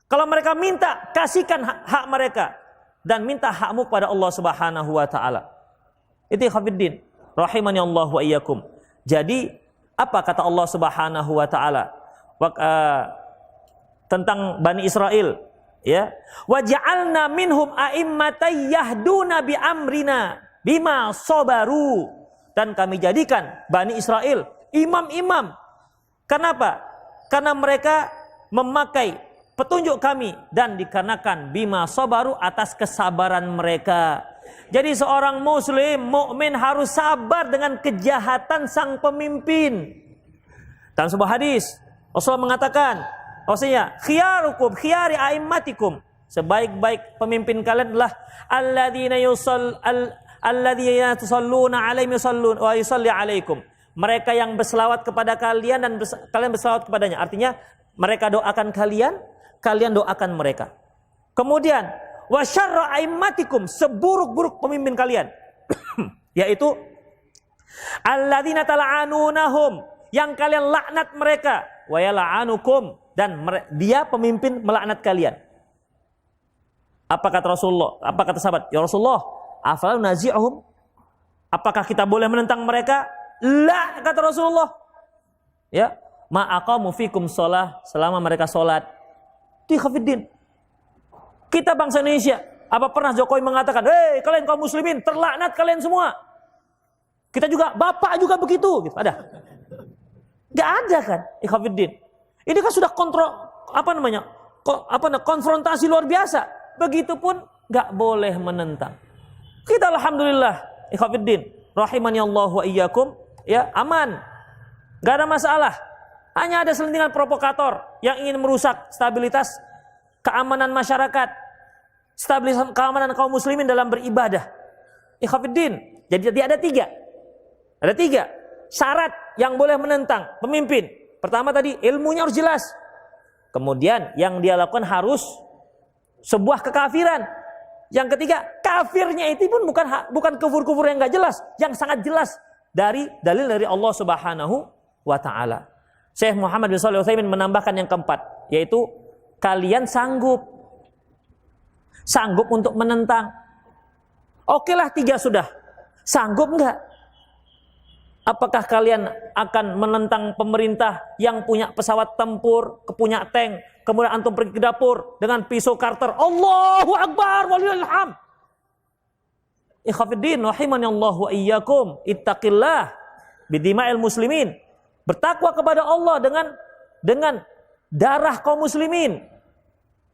Speaker 2: Kalau mereka minta, kasihkan hak mereka dan minta hakmu kepada Allah Subhanahu wa taala. Itu ikhwatiddin rahimani Allah wa iyyakum. Jadi apa kata Allah Subhanahu wa taala tentang Bani Israel, ya, wa ja'alna minhum a'immatan yahduna bi amrina bima sabaru, dan kami jadikan Bani Israel imam-imam. Kenapa? Karena mereka memakai petunjuk kami dan dikarenakan bima sabaru, atas kesabaran mereka. Jadi seorang muslim mukmin harus sabar dengan kejahatan sang pemimpin. Dalam sebuah hadis Rasulullah mengatakan, maksudnya khiyarukum khiyari a'immatikum, sebaik-baik pemimpin kalian adalah alladzina tusalluna alaihim yusallun wa yusalli alaikum, mereka yang berselawat kepada kalian dan kalian berselawat kepadanya. Artinya mereka doakan kalian, kalian doakan mereka. Kemudian wa syarra a'immatikum, seburuk-buruk pemimpin kalian yaitu alladzina tal'anunahum, yang kalian laknat mereka, wa yal'anukum, dan dia pemimpin melaknat kalian. Apa kata Rasulullah? Apa kata sahabat? Ya Rasulullah, afala nazi'uhum? Apakah kita boleh menentang mereka? La, kata Rasulullah. Ya, ma'aqamu fikum shalah, selama mereka sholat. Itu ikhwatiddin. Kita bangsa Indonesia, apa pernah Jokowi mengatakan, "Hei, kalian kaum muslimin, terlaknat kalian semua." Kita juga, bapak juga begitu, gitu. Ada? Gak ada kan, ikhwatiddin. Ini kan sudah konfrontasi luar biasa. Begitupun gak boleh menentang. Kita alhamdulillah, ikhwatiddin, rahimani Allah wa iyyakum, ya, aman. Gak ada masalah. Hanya ada selentingan provokator yang ingin merusak stabilitas keamanan masyarakat, stabilitas keamanan kaum muslimin dalam beribadah. Ikhwatiddin. Jadi ada tiga. Ada tiga syarat yang boleh menentang pemimpin. Pertama tadi, ilmunya harus jelas. Kemudian yang dia lakukan harus sebuah kekafiran. Yang ketiga, kafirnya itu pun bukan kufur-kufur yang enggak jelas, yang sangat jelas dari dalil dari Allah Subhanahu wa taala. Syekh Muhammad bin Shalih Al-Utsaimin menambahkan yang keempat, yaitu kalian sanggup untuk menentang. Okelah, tiga sudah. Sanggup enggak? Apakah kalian akan menentang pemerintah yang punya pesawat tempur, punya tank, kemudian antum pergi ke dapur dengan pisau Carter, Allahu Akbar walillahil hamd. Ikhwatiddin rahimani Allah wa iyyakum, ittaqillah bidima'il muslimin. Bertakwa kepada Allah dengan darah kaum muslimin.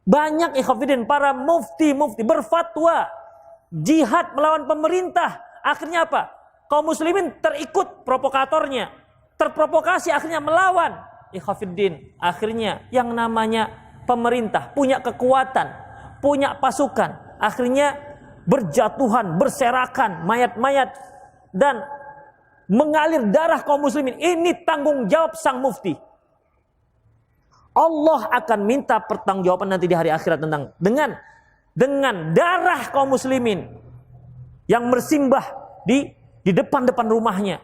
Speaker 2: Banyak ikhwatiddin para mufti berfatwa jihad melawan pemerintah. Akhirnya apa? Kaum muslimin terikut provokatornya, terprovokasi, akhirnya melawan. Ikhwatiddin, akhirnya yang namanya pemerintah punya kekuatan, punya pasukan, akhirnya berjatuhan, berserakan mayat-mayat dan mengalir darah kaum muslimin. Ini tanggung jawab sang mufti. Allah akan minta pertanggungjawaban nanti di hari akhirat tentang dengan darah kaum muslimin yang bersimbah di depan rumahnya.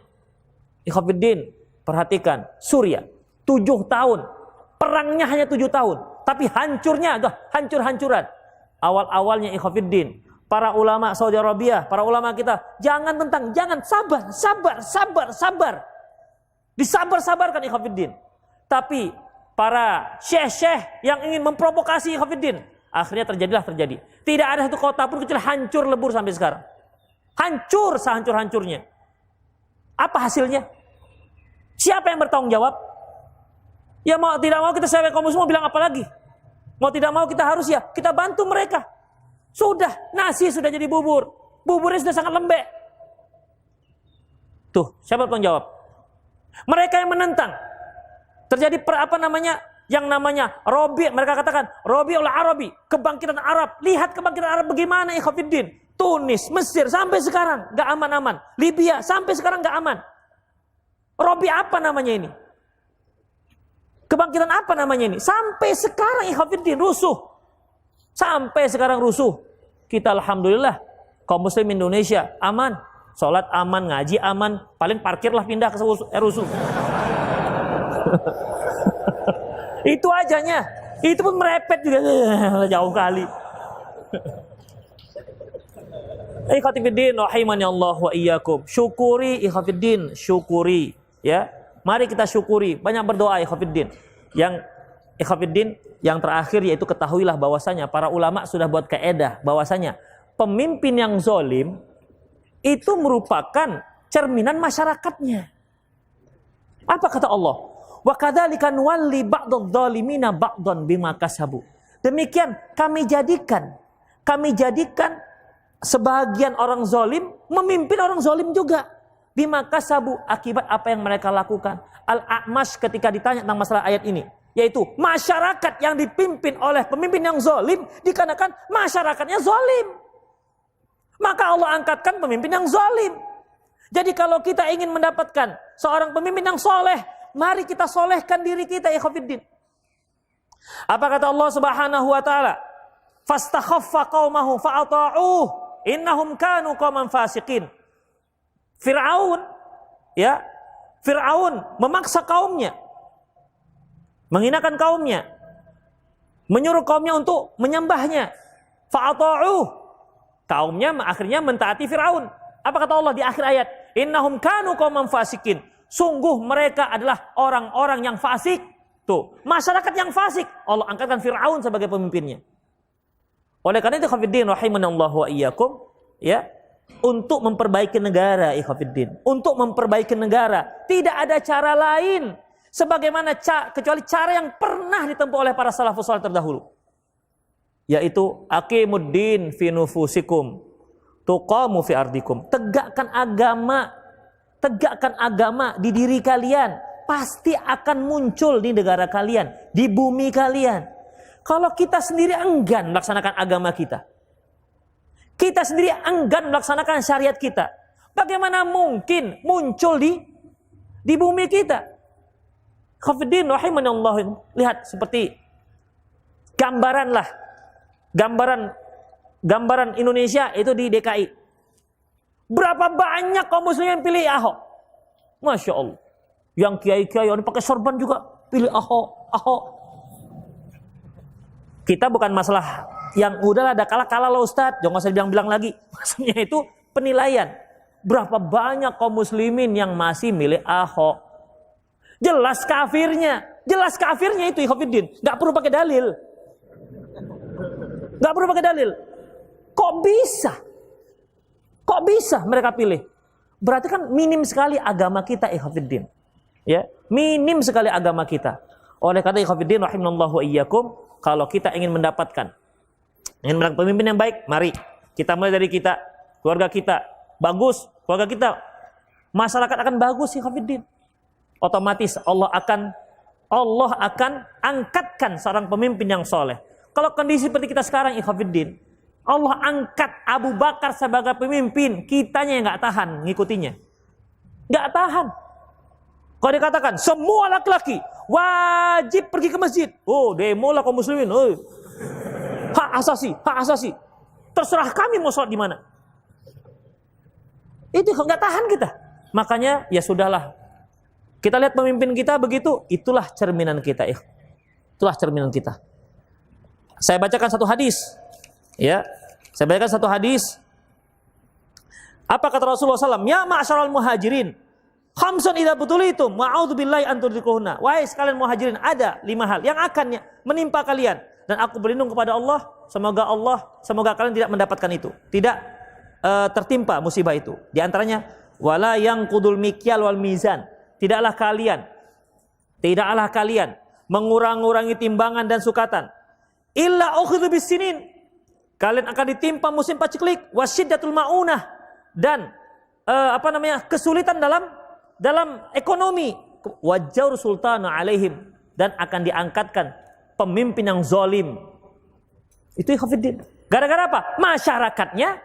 Speaker 2: Ikhwatiddin, perhatikan, Suriah 7 tahun, perangnya hanya 7 tahun, tapi hancurnya hancur-hancuran. Awal-awalnya ikhwatiddin, para ulama Saudi Arabia, para ulama kita, jangan sabar. Disabar-sabarkan ikhwatiddin. Tapi para syekh-syekh yang ingin memprovokasi ikhwatiddin, akhirnya terjadi. Tidak ada satu kota pun kecil hancur lebur sampai sekarang. Hancur sehancur-hancurnya. Apa hasilnya? Siapa yang bertanggung jawab? Ya mau tidak mau kita sebagai kaum muslim bilang apa lagi? Mau tidak mau kita harus kita bantu mereka. Sudah, nasi sudah jadi bubur. Buburnya sudah sangat lembek. Tuh, siapa bertanggung jawab? Mereka yang menentang. Terjadi yang namanya Rabi', mereka katakan Rabi'ul Arabi, kebangkitan Arab. Lihat kebangkitan Arab bagaimana ikhwatiddin. Tunis, Mesir sampai sekarang gak aman-aman. Libya sampai sekarang gak aman. Rabi' apa namanya ini? Kebangkitan apa namanya ini? Sampai sekarang ikhwatiddin rusuh. Sampai sekarang rusuh. Kita alhamdulillah kaum muslim Indonesia aman. Sholat aman, ngaji aman. Paling parkirlah pindah ke rusuh. Itu ajanya. Itu pun merepet juga. Jauh kali. Ikhwatiddin rahimani Allah wa iyyakum. Syukuri ikhwatiddin, syukuri, ya. Mari kita syukuri, banyak berdoa ikhwatiddin. Yang terakhir yaitu ketahuilah bahwasanya para ulama sudah buat kaidah bahwasanya pemimpin yang zalim itu merupakan cerminan masyarakatnya. Apa kata Allah? Wa kadzalika nuwalli ba'dadh dhalimina ba'dhan bima kasabu. Demikian kami jadikan sebagian orang zalim memimpin orang zalim juga. Bima kasabu, akibat apa yang mereka lakukan. Al-A'mash ketika ditanya tentang masalah ayat ini, yaitu masyarakat yang dipimpin oleh pemimpin yang zalim dikarenakan masyarakatnya zalim. Maka Allah angkatkan pemimpin yang zalim. Jadi kalau kita ingin mendapatkan seorang pemimpin yang soleh, mari kita solehkan diri kita ikhwatiddin. Apa kata Allah Subhanahu wa taala? Fastakhaffa qaumahu fa'ata'uh innahum kanu qauman fasiqin. Fir'aun memaksa kaumnya, menghinakan kaumnya, menyuruh kaumnya untuk menyembahnya. Fa'ata'uh, kaumnya akhirnya mentaati Fir'aun. Apa kata Allah di akhir ayat? Innahum kanu qauman fasiqin. Sungguh mereka adalah orang-orang yang fasik. Tuh, masyarakat yang fasik. Allah angkatkan Fir'aun sebagai pemimpinnya. Oleh karena itu, ikhwatiddin rahimanallahu wa iyyakum, ya, untuk memperbaiki negara, ikhwatiddin, untuk memperbaiki negara, tidak ada cara lain sebagaimana kecuali cara yang pernah ditempuh oleh para salafus saleh terdahulu, yaitu aqimuddin fi nufusikum tuqamu fi ardikum. Tegakkan agama di diri kalian, pasti akan muncul di negara kalian, di bumi kalian. Kalau kita sendiri enggan melaksanakan agama kita, kita sendiri enggan melaksanakan syariat kita, bagaimana mungkin muncul di bumi kita? Khafidin rahimanallah, lihat seperti gambaran Indonesia itu di DKI. Berapa banyak kaum muslimin yang pilih Ahok? Masya Allah. Yang kiai-kiai yang pakai sorban juga pilih Ahok. Kita bukan masalah yang udahlah ada kalah loh Ustaz, jangan usah bilang lagi. Maksudnya itu penilaian. Berapa banyak kaum muslimin yang masih milih Ahok? Jelas kafirnya itu ikhwatiddin, nggak perlu pakai dalil. Kok bisa mereka pilih? Berarti kan minim sekali agama kita, ikhwatiddin. Ya, minim sekali agama kita. Oleh karena ikhwatiddin rahimanallahu wa iyyakum, kalau kita ingin mendapatkan pemimpin yang baik, mari kita mulai dari kita, keluarga kita bagus, keluarga kita, masyarakat akan bagus, ikhwatiddin. Otomatis Allah akan angkatkan seorang pemimpin yang soleh. Kalau kondisi seperti kita sekarang, ikhwatiddin, Allah angkat Abu Bakar sebagai pemimpin, kitanya yang nggak tahan ngikutinya, nggak tahan. Kalau dikatakan semua laki-laki wajib pergi ke masjid, oh demo lah kaum muslimin, oh hak asasi, terserah kami mau sholat di mana. Itu nggak tahan kita. Makanya ya sudahlah, kita lihat pemimpin kita begitu, itulah cerminan kita, itulah cerminan kita. Saya bacakan satu hadis. Ya, saya bacakan satu hadis. Apa kata Rasulullah SAW? Ya ma'asyaral muhajirin, khamsun idza butulitum wa'udzubillahi an tudrikuhunna. Wahai sekalian muhajirin, ada 5 hal yang akan menimpa kalian, dan aku berlindung kepada Allah, semoga kalian tidak mendapatkan itu, tidak tertimpa musibah itu. Di antaranya wala yanqudul mikyal wal mizan. Tidaklah kalian mengurang-urangi timbangan dan sukatan. Illa ukhidhu bisinin. Kalian akan ditimpa musim paceklik, wasyiddatul maunah, dan kesulitan dalam ekonomi, wajaur sultana alaihim, dan akan diangkatkan pemimpin yang zalim. Itu ikhwatiddin. Gara-gara apa? Masyarakatnya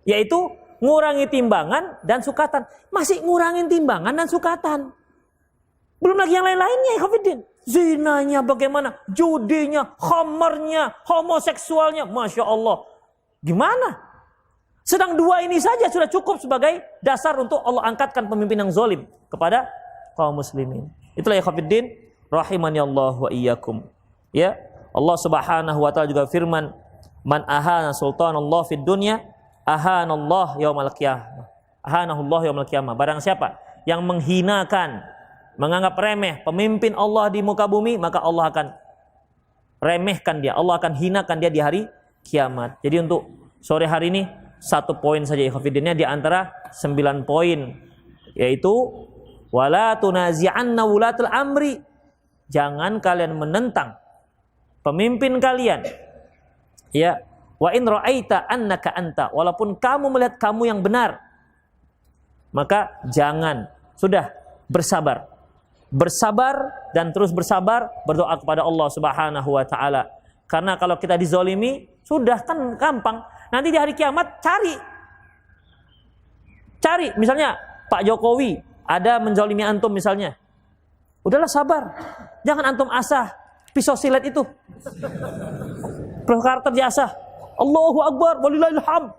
Speaker 2: yaitu ngurangi timbangan dan sukatan. Masih ngurangin timbangan dan sukatan. Belum lagi yang lain-lainnya, ikhwatiddin. Zinanya bagaimana? Judinya, khamarnya, homoseksualnya. Masya Allah. Gimana? Sedang 2 ini saja sudah cukup sebagai dasar untuk Allah angkatkan pemimpin yang zalim kepada kaum muslimin. Itulah ikhwatiddin rahimani Allah wa iyyakum. Ya, Allah Subhanahu wa taala juga firman, "Man ahana sultanallah fid dunya, ahanallah yaumal qiyamah." Ahanahullah yaumal qiyamah. Barang siapa yang menghinakan, menganggap remeh pemimpin Allah di muka bumi, maka Allah akan remehkan dia, Allah akan hinakan dia di hari kiamat. Jadi untuk sore hari ini 1 poin saja ikhwatiddinnya di antara 9 poin, yaitu wala tunazi'anna wulatul amri. Jangan kalian menentang pemimpin kalian. Ya, wa in ra'aita annaka anta, walaupun kamu melihat kamu yang benar, maka jangan, sudah bersabar dan terus bersabar, berdoa kepada Allah Subhanahu wa taala. Karena kalau kita dizolimi, sudah kan gampang. Nanti di hari kiamat cari. Misalnya Pak Jokowi ada menzolimi antum misalnya. Udahlah sabar. Jangan antum asah pisau silet itu. Prof Carter diasah. Allahu Akbar, walillahil hamd.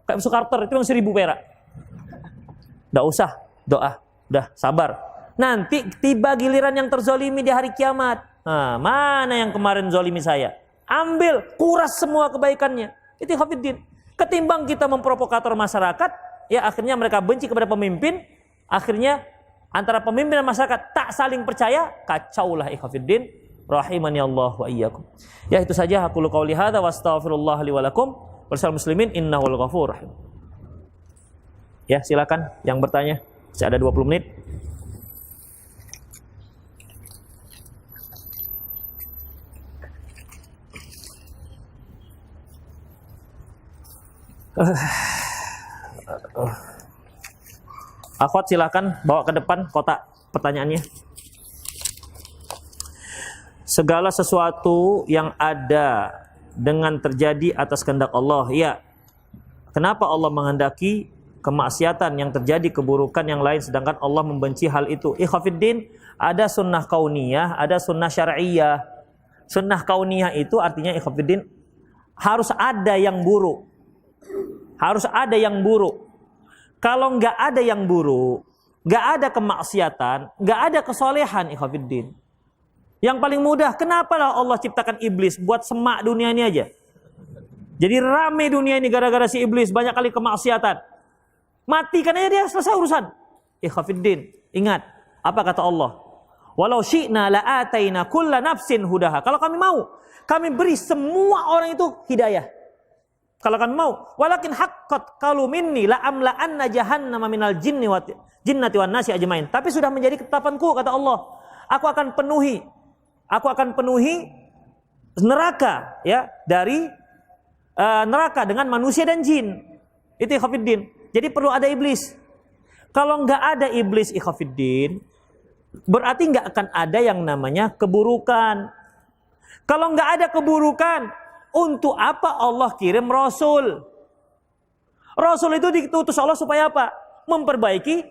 Speaker 2: Kayak pisau Carter itu yang 1000 perak. Nggak usah doa. Udah sabar. Nanti tiba giliran yang terzolimi di hari kiamat. Nah, mana yang kemarin zolimi saya? Ambil, kuras semua kebaikannya. Itu ikhwatiddin. Ketimbang kita memprovokator masyarakat, ya akhirnya mereka benci kepada pemimpin, akhirnya antara pemimpin dan masyarakat tak saling percaya, kacaulah ikhwatiddin rahimani Allah wa iyyakum. Ya, itu saja aku qauli hadza wa astaghfirullah li wa lakum wa muslimin innahul ghafurur rahim. Ya, silakan yang bertanya. Masih ada 20 menit. Akhwat silakan bawa ke depan kotak pertanyaannya. Segala sesuatu yang ada dengan terjadi atas kehendak Allah. Ya. Kenapa Allah menghendaki kemaksiatan yang terjadi, keburukan yang lain, sedangkan Allah membenci hal itu? Ikhwafiddin, ada sunnah kauniyah, ada sunnah syar'iyah. Sunnah kauniyah itu artinya ikhwafiddin, harus ada yang buruk. Harus ada yang buruk. Kalau nggak ada yang buruk, nggak ada kemaksiatan, nggak ada kesolehan, ikhwafiddin. Yang paling mudah, kenapa lah Allah ciptakan iblis buat semak dunia ini aja? Jadi rame dunia ini gara-gara si iblis, banyak kali kemaksiatan. Matikan aja dia, selesai urusan. Ikhwafiddin, ingat apa kata Allah? Walau syi'na la'ataina kulla nafsin hudaha. Kalau kami mau, kami beri semua orang itu hidayah. Kalau kami mau, walakin haqqat qalu minni la amla'anna jahannama minal jinnati wan nasi ajmain. Tapi sudah menjadi ketetapanku, kata Allah. Aku akan penuhi neraka, ya, dari neraka dengan manusia dan jin. Itu ikhwafiddin. Jadi perlu ada iblis. Kalau nggak ada iblis, ikhwafiddin, berarti nggak akan ada yang namanya keburukan. Kalau nggak ada keburukan, untuk apa Allah kirim Rasul? Rasul itu diutus Allah supaya apa? Memperbaiki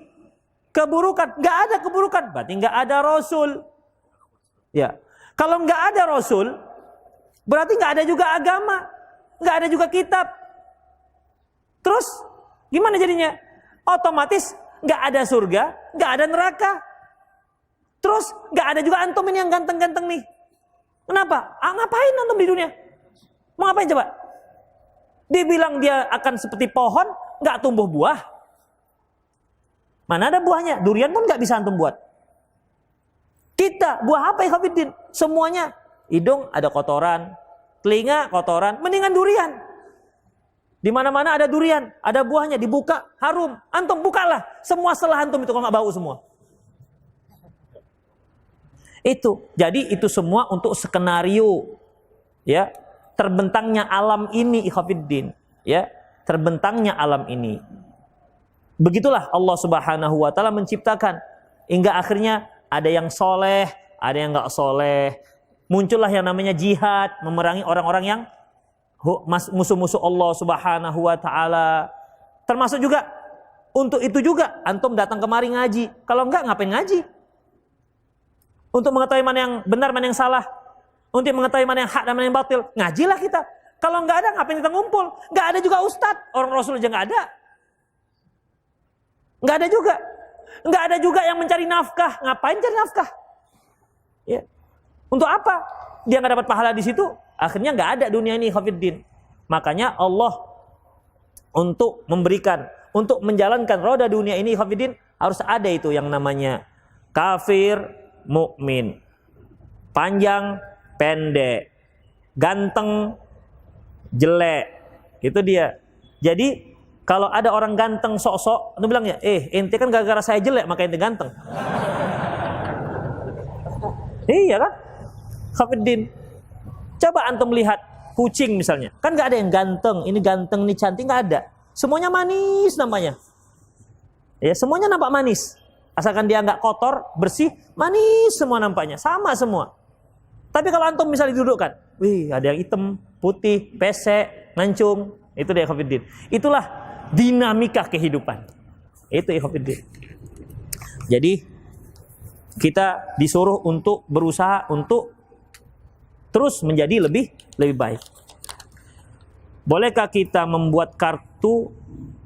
Speaker 2: keburukan. Nggak ada keburukan, berarti nggak ada Rasul. Ya, kalau nggak ada Rasul, berarti nggak ada juga agama, nggak ada juga kitab. Terus gimana jadinya? Otomatis nggak ada surga, nggak ada neraka. Terus nggak ada juga antum ini yang ganteng-ganteng nih. Kenapa? Ngapain antum di dunia? Mau ngapain coba? Dibilang dia akan seperti pohon, nggak tumbuh buah. Mana ada buahnya? Durian pun nggak bisa antum buat. Kita, buah apa ya Khafiddin? Semuanya. Hidung ada kotoran, telinga kotoran, mendingan durian. Di mana-mana ada durian, ada buahnya, dibuka, harum. Antum bukalah, semua setelah antum itu kalau nggak bau semua. Itu, jadi itu semua untuk skenario, ya, terbentangnya alam ini, ikhwafiddin, ya, terbentangnya alam ini. Begitulah Allah Subhanahu wa Ta'ala menciptakan, hingga akhirnya ada yang soleh, ada yang nggak soleh. Muncullah yang namanya jihad, memerangi orang-orang yang musuh-musuh Allah Subhanahu wa Ta'ala. Termasuk juga untuk itu juga antum datang kemari ngaji. Kalau enggak, ngapain ngaji? Untuk mengetahui mana yang benar, mana yang salah. Untuk mengetahui mana yang hak dan mana yang batil. Ngajilah kita. Kalau enggak ada, ngapain kita ngumpul? Enggak ada juga ustadz. Orang Rasul aja enggak ada. Enggak ada juga. Enggak ada juga yang mencari nafkah. Ngapain cari nafkah? Ya. Untuk apa? Dia enggak dapat pahala di situ. Akhirnya enggak ada dunia ini, Khafiddin. Makanya Allah untuk memberikan, untuk menjalankan roda dunia ini, Khafiddin, harus ada itu yang namanya kafir, mukmin, panjang, pendek, ganteng, jelek, itu dia. Jadi kalau ada orang ganteng sok-sok, itu bilang ya, ente kan gara-gara saya jelek makanya ente ganteng. Iya kan, Khafiddin. Coba antum lihat kucing misalnya, kan nggak ada yang ganteng, ini cantik, nggak ada. Semuanya manis namanya. Ya, semuanya nampak manis. Asalkan dia nggak kotor, bersih, manis semua nampaknya, sama semua. Tapi kalau antum misalnya didudukkan, wih, ada yang hitam, putih, pesek, ngancung, itu dia Khafiddin. Itulah dinamika kehidupan. Itu Khafiddin. Jadi kita disuruh untuk berusaha untuk terus menjadi lebih baik. Bolehkah kita membuat kartu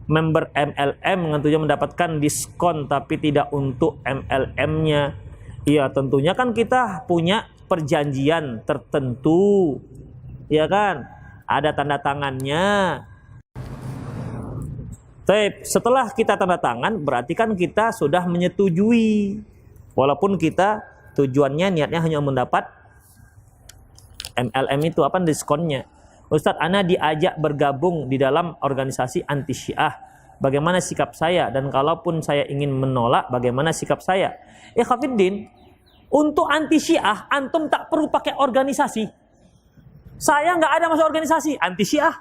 Speaker 2: member MLM dengan tujuan mendapatkan diskon tapi tidak untuk MLM-nya? Iya, tentunya kan kita punya perjanjian tertentu, ya kan? Ada tanda tangannya. Tapi setelah kita tanda tangan, berarti kan kita sudah menyetujui. Walaupun kita tujuannya, niatnya hanya mendapat MLM itu, apa diskonnya. Ustadz, ana diajak bergabung di dalam organisasi anti Syiah. Bagaimana sikap saya? Dan kalaupun saya ingin menolak, bagaimana sikap saya? Ikhwatiddin, untuk anti Syiah, antum tak perlu pakai organisasi. Saya nggak ada masuk organisasi anti Syiah.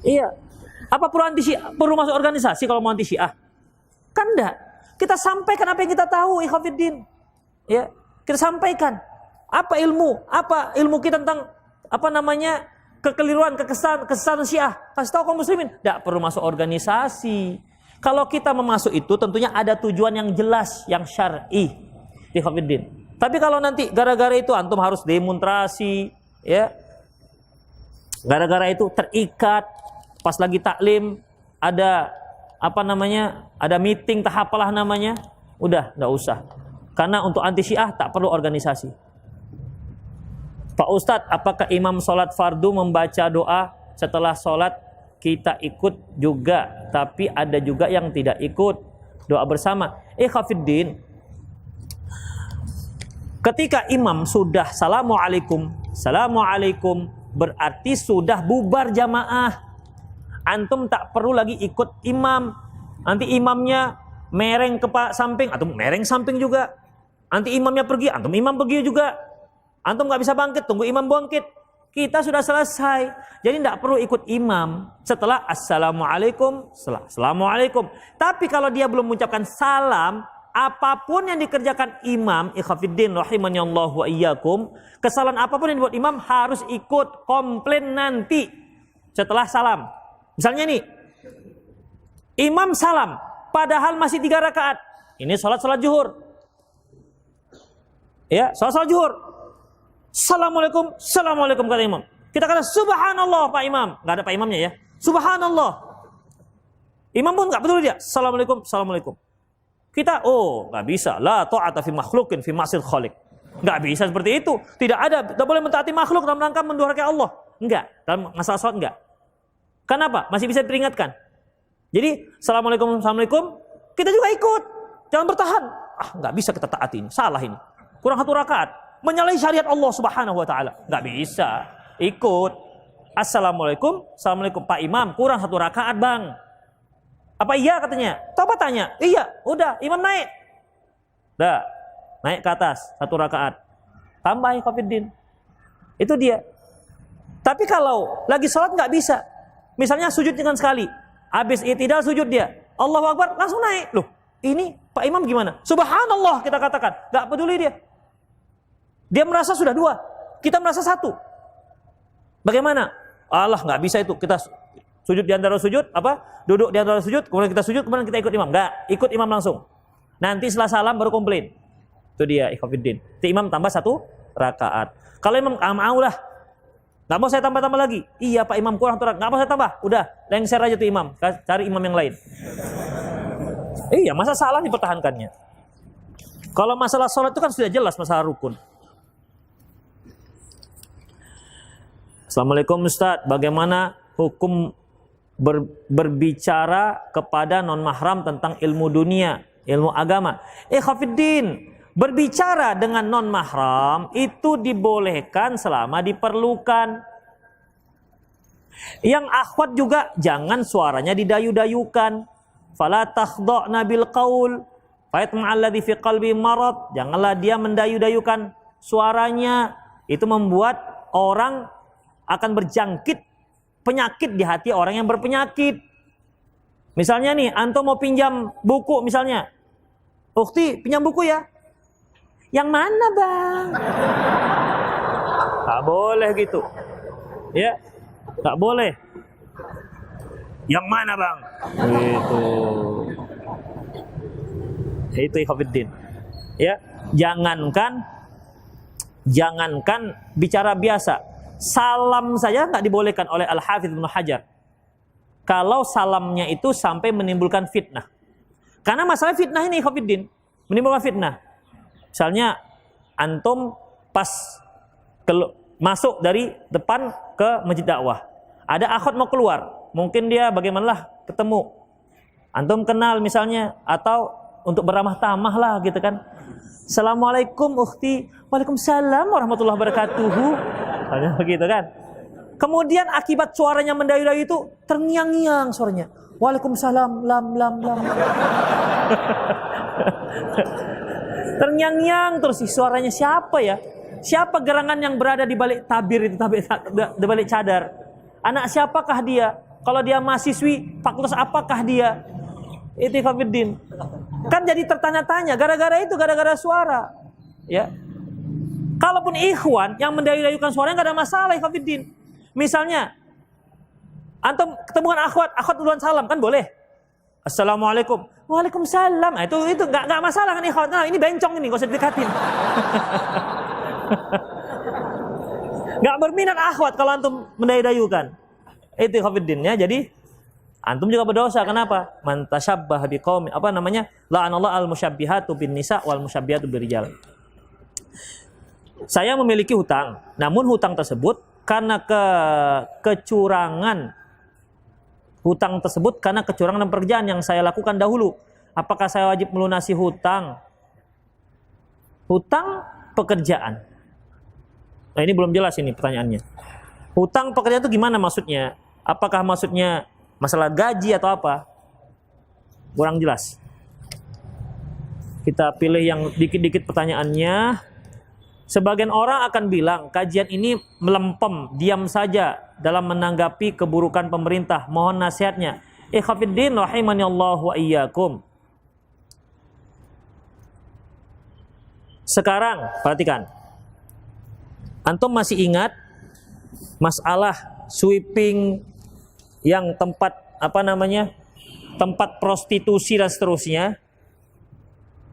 Speaker 2: Iya. Apa perlu anti Syiah? Perlu masuk organisasi kalau mau anti Syiah? Kan enggak. Kita sampaikan apa yang kita tahu, ikhwatiddin. Ya, kita sampaikan apa ilmu kita tentang kekeliruan, kesesatan Syiah. Kasih tahu kaum muslimin, enggak perlu masuk organisasi. Kalau kita memasuk itu tentunya ada tujuan yang jelas, yang syar'i, ikhwatiddin. Tapi kalau nanti gara-gara itu antum harus demonstrasi, ya. Gara-gara itu terikat pas lagi taklim ada ada meeting tak apalah namanya, udah enggak usah. Karena untuk anti Syiah tak perlu organisasi. Pak Ustadz, apakah imam sholat fardu membaca doa setelah sholat kita ikut juga, tapi ada juga yang tidak ikut doa bersama? Ikhwatiddin, ketika imam sudah assalamualaikum berarti sudah bubar jamaah. Antum tak perlu lagi ikut imam. Nanti imamnya mereng ke samping, antum mereng samping juga. Nanti imamnya pergi, antum imam pergi juga. Antum nggak bisa bangkit, tunggu imam bangkit. Kita sudah selesai. Jadi tidak perlu ikut imam setelah assalamualaikum. Tapi kalau dia belum mengucapkan salam, apapun yang dikerjakan imam, ikhwatiddin rahimanallahu wa iyyakum, kesalahan apapun yang dibuat imam harus ikut komplain nanti setelah salam. Misalnya nih, imam salam, padahal masih 3 rakaat. Ini sholat zuhur. Ya, sholat zuhur. Assalamualaikum kata imam. Kita kata subhanallah Pak Imam. Nggak ada Pak Imamnya ya. Subhanallah. Imam pun nggak peduli dia. Assalamualaikum. Kita, nggak bisa. La ta'ata fi makhlukin fi ma'sil khaliq. Nggak bisa seperti itu. Tidak ada. Tidak boleh mentaati makhluk dalam rangka menduhurkan Allah. Enggak. Dalam masalah sholat enggak. Kenapa? Masih bisa diperingatkan. Jadi, assalamualaikum, kita juga ikut. Jangan bertahan. Nggak bisa kita taati ini. Salah ini. Kurang 1 rakaat. Menyalahi syariat Allah subhanahu wa ta'ala. Nggak bisa. Ikut. Assalamualaikum. Pak Imam. Kurang 1 rakaat bang. Apa iya katanya? Coba tanya. Iya. Udah. Imam naik. Udah. Naik ke atas. 1 rakaat. Tambah ikhwatiddin. Itu dia. Tapi kalau lagi sholat nggak bisa. Misalnya sujud dengan sekali. Habis i'tidal sujud dia. Allahu Akbar langsung naik. Loh, ini Pak Imam gimana? Subhanallah kita katakan. Gak peduli dia. Dia merasa sudah 2. Kita merasa 1. Bagaimana? Allah gak bisa itu. Kita sujud di antara sujud. Duduk di antara sujud. Kemudian kita sujud. Kemudian kita ikut imam. Gak. Ikut imam langsung. Nanti setelah salam baru komplain. Itu dia ikhwatiddin. Itu imam tambah 1 rakaat. Kalau imam mau lah. Gak mau saya tambah-tambah lagi. Iya Pak Imam kurang 1 rakaat. Gak mau saya tambah. Udah, lengser aja tuh imam. Cari imam yang lain. Iya, masa salah dipertahankannya. Kalau masalah sholat itu kan sudah jelas masalah rukun. Assalamualaikum Ustaz. Bagaimana hukum berbicara kepada non-mahram tentang ilmu dunia, ilmu agama? Ikhwatiddin, berbicara dengan non-mahram itu dibolehkan selama diperlukan. Yang akhwat juga jangan suaranya didayu-dayukan. Fala takhda'na bil qaul fayatma'alladzi fi qalbi marad. Janganlah dia mendayu-dayukan suaranya. Itu membuat orang akan berjangkit penyakit di hati orang yang berpenyakit. Misalnya nih, antum mau pinjam buku misalnya. Ukhti, pinjam buku ya. Yang mana bang? Tak boleh gitu. Ya, tak boleh. Yang mana bang? Itu ikhwatiddin. Ya, jangankan bicara biasa. Salam saja nggak dibolehkan oleh Al-Hafidz Ibnu Hajar. Kalau salamnya itu sampai menimbulkan fitnah. Karena masalah fitnah ini ikhwatiddin, menimbulkan fitnah. Misalnya antum pas masuk dari depan ke masjid dakwah, ada akhwat mau keluar, mungkin dia bagaimanalah ketemu. Antum kenal misalnya, atau untuk beramah tamah lah gitu kan. Assalamualaikum ukhti. Waalaikumsalam warahmatullahi wabarakatuh. Begitu kan. Kemudian akibat suaranya mendayu-dayu itu terngiang-ngiang suaranya. Waalaikumsalam lam. Terngiang-ngiang terus suaranya siapa ya? Siapa gerangan yang berada di balik tabir itu, di balik cadar? Anak siapakah dia? Kalau dia mahasiswi, fakultas apakah dia? Itu Ikhwanuddin. Kan jadi tertanya-tanya gara-gara suara. Ya. Kalaupun ikhwan yang mendayu-dayukan suaranya enggak ada masalah Ikhwanuddin. Misalnya antum ketemu dengan akhwat duluan salam kan boleh. Assalamualaikum. Waalaikumsalam. Nah, itu enggak masalah kan ikhwat. Nah, ini bencong ini, enggak usah didekatin. Enggak berminat akhwat kalau antum mendayu-dayukan. Itu Ikhwanuddin ya. Jadi antum juga berdosa. Kenapa? Man tasyabbah biqaumin, la'anallahu al-musyabbihatu bin nisa wal musyabbihatu birrijal. Saya memiliki hutang, namun hutang tersebut karena kecurangan. Hutang tersebut karena kecurangan dan pekerjaan yang saya lakukan dahulu. Apakah saya wajib melunasi hutang? Hutang pekerjaan. Nah, ini belum jelas ini pertanyaannya. Hutang pekerjaan itu gimana maksudnya? Apakah maksudnya masalah gaji atau apa? Kurang jelas. Kita pilih yang dikit-dikit pertanyaannya. Sebagian orang akan bilang kajian ini melempem, diam saja dalam menanggapi keburukan pemerintah. Mohon nasihatnya. Ikhwanuddin rahimanallahu wa iyyakum. Sekarang perhatikan. Antum masih ingat masalah sweeping yang tempat tempat prostitusi dan seterusnya?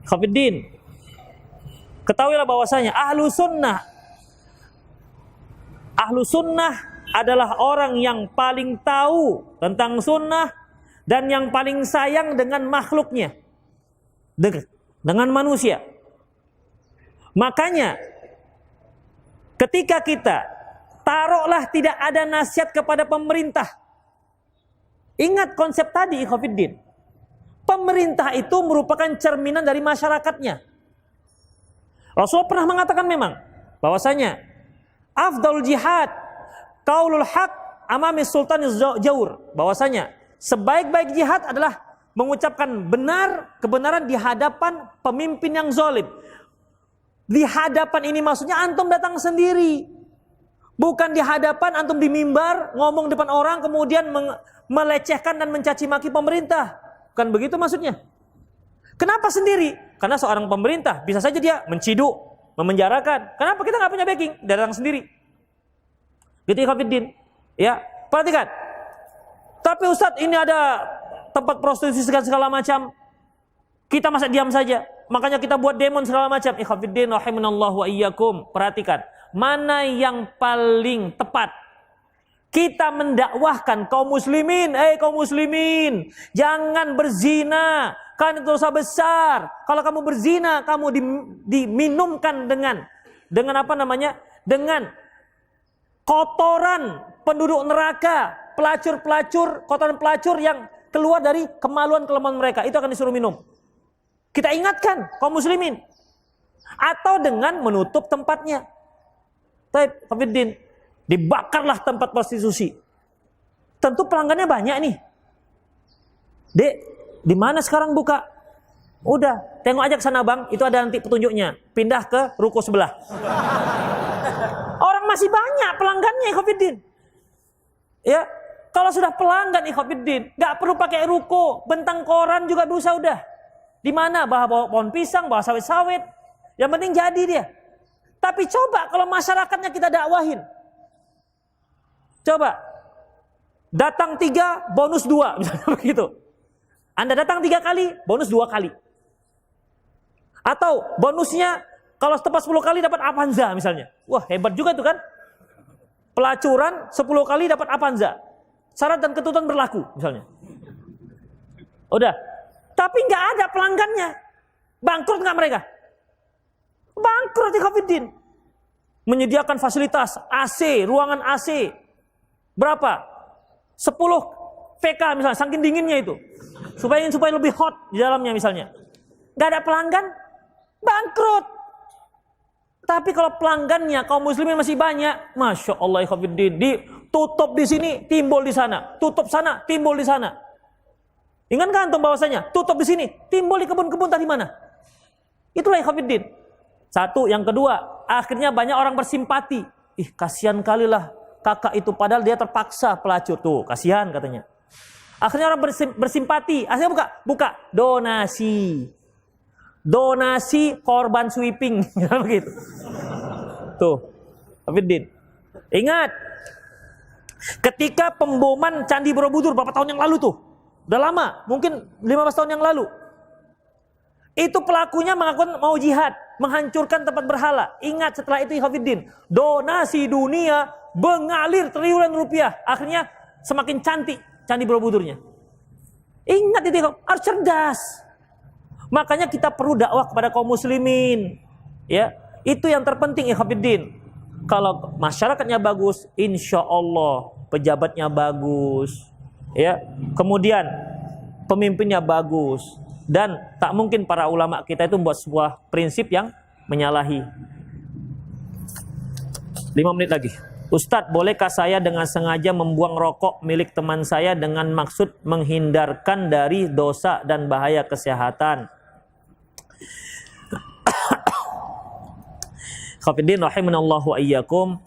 Speaker 2: Ikhwanuddin, ketahuilah bahwasanya ahlu sunnah adalah orang yang paling tahu tentang sunnah dan yang paling sayang dengan makhluknya, dengan manusia. Makanya ketika kita taruhlah tidak ada nasihat kepada pemerintah, ingat konsep tadi Ikhwanuddin. Pemerintah itu merupakan cerminan dari masyarakatnya. Rasulullah pernah mengatakan memang bahwasanya afdalul jihad qaulul haq amami sultaniz jaur, bahwasanya sebaik-baik jihad adalah mengucapkan kebenaran di hadapan pemimpin yang zalim. Di hadapan ini maksudnya antum datang sendiri. Bukan di hadapan antum di mimbar ngomong depan orang kemudian melecehkan dan mencaci maki pemerintah. Bukan begitu maksudnya. Kenapa sendiri? Karena seorang pemerintah bisa saja dia menciduk, memenjarakan. Kenapa kita nggak punya backing? Datang sendiri. Gitu Ikhwanuddin. Ya, perhatikan. Tapi Ustadz ini ada tempat prostitusi segala macam. Kita masa diam saja. Makanya kita buat demo segala macam. Ikhwanuddin rahimanallahu wa iyyakum. Perhatikan. Mana yang paling tepat? Kita mendakwahkan kaum muslimin. Kaum muslimin, jangan berzina. Kan itu dosa besar. Kalau kamu berzina, kamu diminumkan dengan kotoran penduduk neraka, kotoran pelacur yang keluar dari kemaluan-kemaluan mereka. Itu akan disuruh minum. Kita ingatkan kaum muslimin. Atau dengan menutup tempatnya. Ikhwanuddin, dibakarlah tempat prostitusi. Tentu pelanggannya banyak nih. Dek, di mana sekarang buka? Udah, tengok aja ke sana bang, itu ada nanti petunjuknya. Pindah ke ruko sebelah. Orang masih banyak pelanggannya Ikhwanuddin. Ya, kalau sudah pelanggan Ikhwanuddin, nggak perlu pakai ruko, bentang koran juga bisa udah. Di mana? Bawa pohon pisang, bawa sawit-sawit. Yang penting jadi dia. Tapi coba kalau masyarakatnya kita dakwahin. Coba. Datang 3, bonus 2. Misalnya begitu. Anda datang 3 kali, bonus 2 kali. Atau bonusnya kalau tepat 10 kali dapat Avanza misalnya. Wah, hebat juga tuh kan. Pelacuran 10 kali dapat Avanza. Syarat dan ketentuan berlaku misalnya. Udah. Tapi nggak ada pelanggannya. Bangkrut nggak mereka? Bangkrut Ikhwanuddin. Menyediakan fasilitas AC, ruangan AC. Berapa? 10 VK misalnya, saking dinginnya itu. Supaya lebih hot di dalamnya misalnya. Gak ada pelanggan, bangkrut. Tapi kalau pelanggannya kaum muslimin masih banyak, Masya Allah, ikhwatiddin, ditutup di sini, timbul di sana. Tutup sana, timbul di sana. Ingat kan antum bahwasanya, tutup di sini, timbul di kebun-kebun tadi mana? Itulah ikhwatiddin. Satu, yang kedua, akhirnya banyak orang bersimpati. Ih, kasihan kalilah kakak itu, padahal dia terpaksa pelacur. Tuh, kasihan katanya. Akhirnya orang bersimpati. Akhirnya buka donasi. Donasi korban sweeping. Begitu. Tuh, ikhwatiddin. Ingat, ketika pemboman Candi Borobudur berapa tahun yang lalu tuh? Udah lama, mungkin 15 tahun yang lalu. Itu pelakunya mau jihad, menghancurkan tempat berhala. Ingat, setelah itu ikhwatiddin, donasi dunia mengalir triliunan rupiah. Akhirnya semakin cantik Candi Borobudurnya. Ingat itu, harus cerdas. Makanya kita perlu dakwah kepada kaum muslimin. Ya, itu yang terpenting ikhwatiddin. Kalau masyarakatnya bagus, insya Allah pejabatnya bagus. Ya, kemudian pemimpinnya bagus. Dan tak mungkin para ulama kita itu membuat sebuah prinsip yang menyalahi. 5 menit lagi. Ustadz, bolehkah saya dengan sengaja membuang rokok milik teman saya dengan maksud menghindarkan dari dosa dan bahaya kesehatan? Khafidin rahimanallahu wa iyyakum.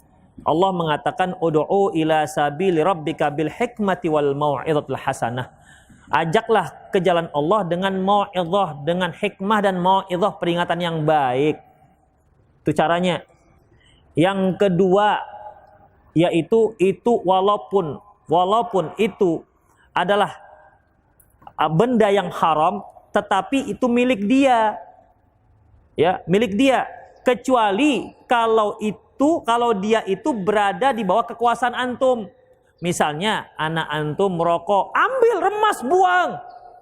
Speaker 2: Allah mengatakan ud'u ila sabili rabbika bil hikmati wal mau'izatil hasanah. Ajaklah ke jalan Allah dengan mau'izah, dengan hikmah dan mau'izah, peringatan yang baik. Itu caranya. Yang kedua, yaitu walaupun itu adalah benda yang haram, tetapi itu milik dia. Ya, milik dia. Kecuali kalau dia itu berada di bawah kekuasaan antum. Misalnya anak antum merokok, ambil, remas, buang.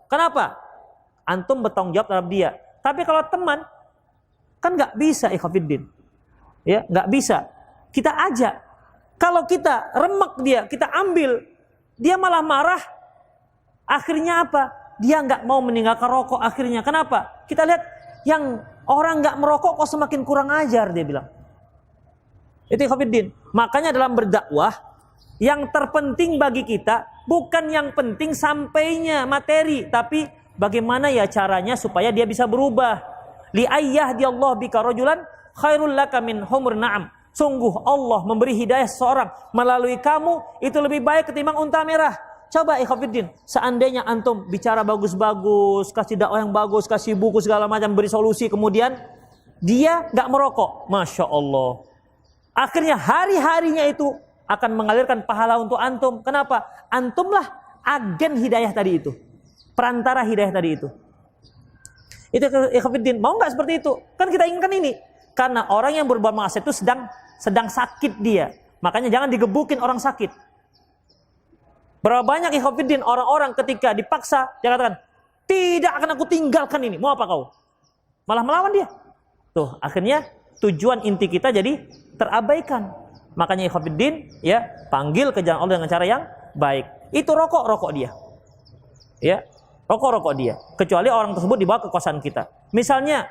Speaker 2: Kenapa? Antum bertanggung jawab terhadap dia. Tapi kalau teman, kan nggak bisa ikhwatiddin. Ya, nggak bisa. Kita ajak. Kalau kita remek dia, kita ambil, dia malah marah. Akhirnya apa? Dia nggak mau meninggalkan rokok akhirnya. Kenapa? Kita lihat yang orang nggak merokok kok semakin kurang ajar, dia bilang. Itu ikhwatiddin. Makanya dalam berdakwah, yang terpenting bagi kita bukan yang penting sampainya materi, tapi bagaimana ya caranya supaya dia bisa berubah. Li ayyahdiyallahu bika rajulan khairul laka min humur na'am. Sungguh Allah memberi hidayah seseorang melalui kamu itu lebih baik ketimbang unta merah. Coba ikhwatiddin, seandainya antum bicara bagus-bagus, kasih dakwah yang bagus, kasih buku segala macam, beri solusi, kemudian dia nggak merokok, Masya Allah. Akhirnya hari-harinya itu akan mengalirkan pahala untuk antum. Kenapa? Antumlah agen hidayah tadi itu, perantara hidayah tadi itu. Itu ikhwatiddin, mau nggak seperti itu? Kan kita inginkan ini. Karena orang yang berbuat maksiat itu sedang sakit dia. Makanya jangan digebukin orang sakit. Berapa banyak ikhwatiddin orang-orang ketika dipaksa, dia katakan, tidak akan aku tinggalkan ini. Mau apa kau? Malah melawan dia. Tuh, akhirnya tujuan inti kita jadi terabaikan. Makanya ikhwatiddin, ya, panggil ke jalan Allah dengan cara yang baik. Itu rokok dia. Ya, rokok dia. Kecuali orang tersebut di bawah kekuasaan kita. Misalnya,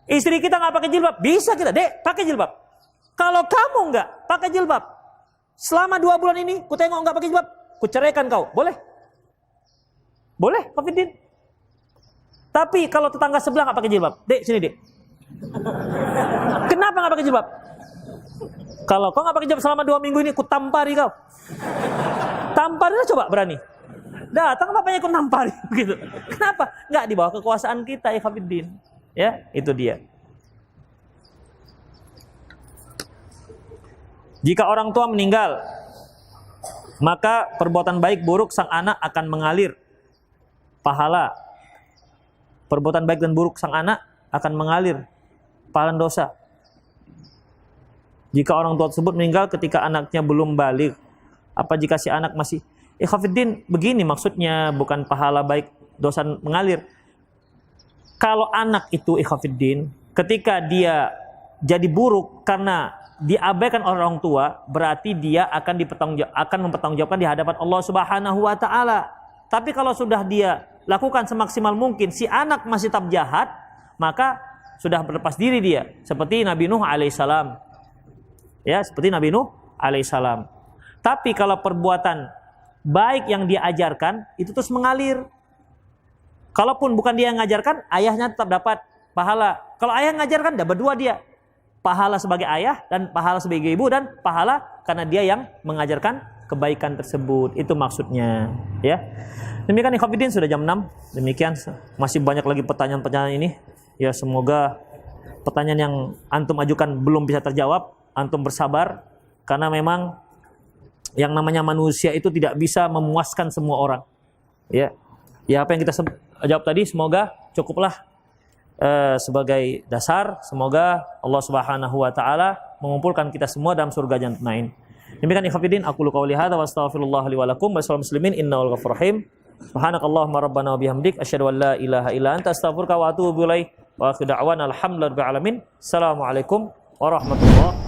Speaker 2: istri kita nggak pakai jilbab, bisa kita, dek, pakai jilbab. Kalau kamu nggak pakai jilbab, selama 2 bulan ini, ku tengok nggak pakai jilbab, ku ceraikan kau, boleh? Boleh, ikhwatiddin. Tapi kalau tetangga sebelah nggak pakai jilbab, dek, sini dek. Kenapa nggak pakai jilbab? Kalau kau nggak pakai jilbab selama 2 minggu ini, ku tampari kau. Tamparilah coba berani. Datang bapaknya ku nampari, begitu. Kenapa? Nggak di bawah kekuasaan kita, ikhwatiddin. Ya, itu dia. Jika orang tua meninggal, maka perbuatan baik buruk sang anak akan mengalir pahala. Perbuatan baik dan buruk sang anak akan mengalir pahala dosa. Jika orang tua tersebut meninggal ketika anaknya belum baligh, apa jika si anak masih ikhwatiddin, begini maksudnya, bukan pahala baik dosa mengalir. Kalau anak itu ikhwatiddin, ketika dia jadi buruk karena diabaikan oleh orang tua, berarti dia akan mempertanggungjawabkan di hadapan Allah Subhanahu wa taala. Tapi kalau sudah dia lakukan semaksimal mungkin, si anak masih tetap jahat, maka sudah berlepas diri dia, seperti Nabi Nuh alaihissalam. Ya, seperti Nabi Nuh alaihissalam. Tapi kalau perbuatan baik yang dia ajarkan itu terus mengalir. Kalaupun bukan dia yang mengajarkan, ayahnya tetap dapat pahala. Kalau ayah mengajarkan, dapat dua dia. Pahala sebagai ayah dan pahala sebagai ibu, dan pahala karena dia yang mengajarkan kebaikan tersebut. Itu maksudnya, ya. Demikian ikhwatiddin, sudah jam 6. Demikian, masih banyak lagi pertanyaan-pertanyaan ini. Ya, semoga pertanyaan yang antum ajukan belum bisa terjawab, antum bersabar karena memang yang namanya manusia itu tidak bisa memuaskan semua orang. Ya. Ya, apa yang kita jawab tadi semoga cukuplah sebagai dasar. Semoga Allah Subhanahu wa taala mengumpulkan kita semua dalam surga Jannatul Naim. Demikian ikhwatiddin, aku qouli hadza wa astaghfirullah li wa lakum wa sallallahu muslimin innahu ghafurur rahim. Subhanakallahumma rabbana wa bihamdik asyhadu an la ilaha illa anta astaghfiruka wa atubu ilaik. Wa akhiru da'wana alhamdulillahi rabbil alamin. Assalamualaikum warahmatullahi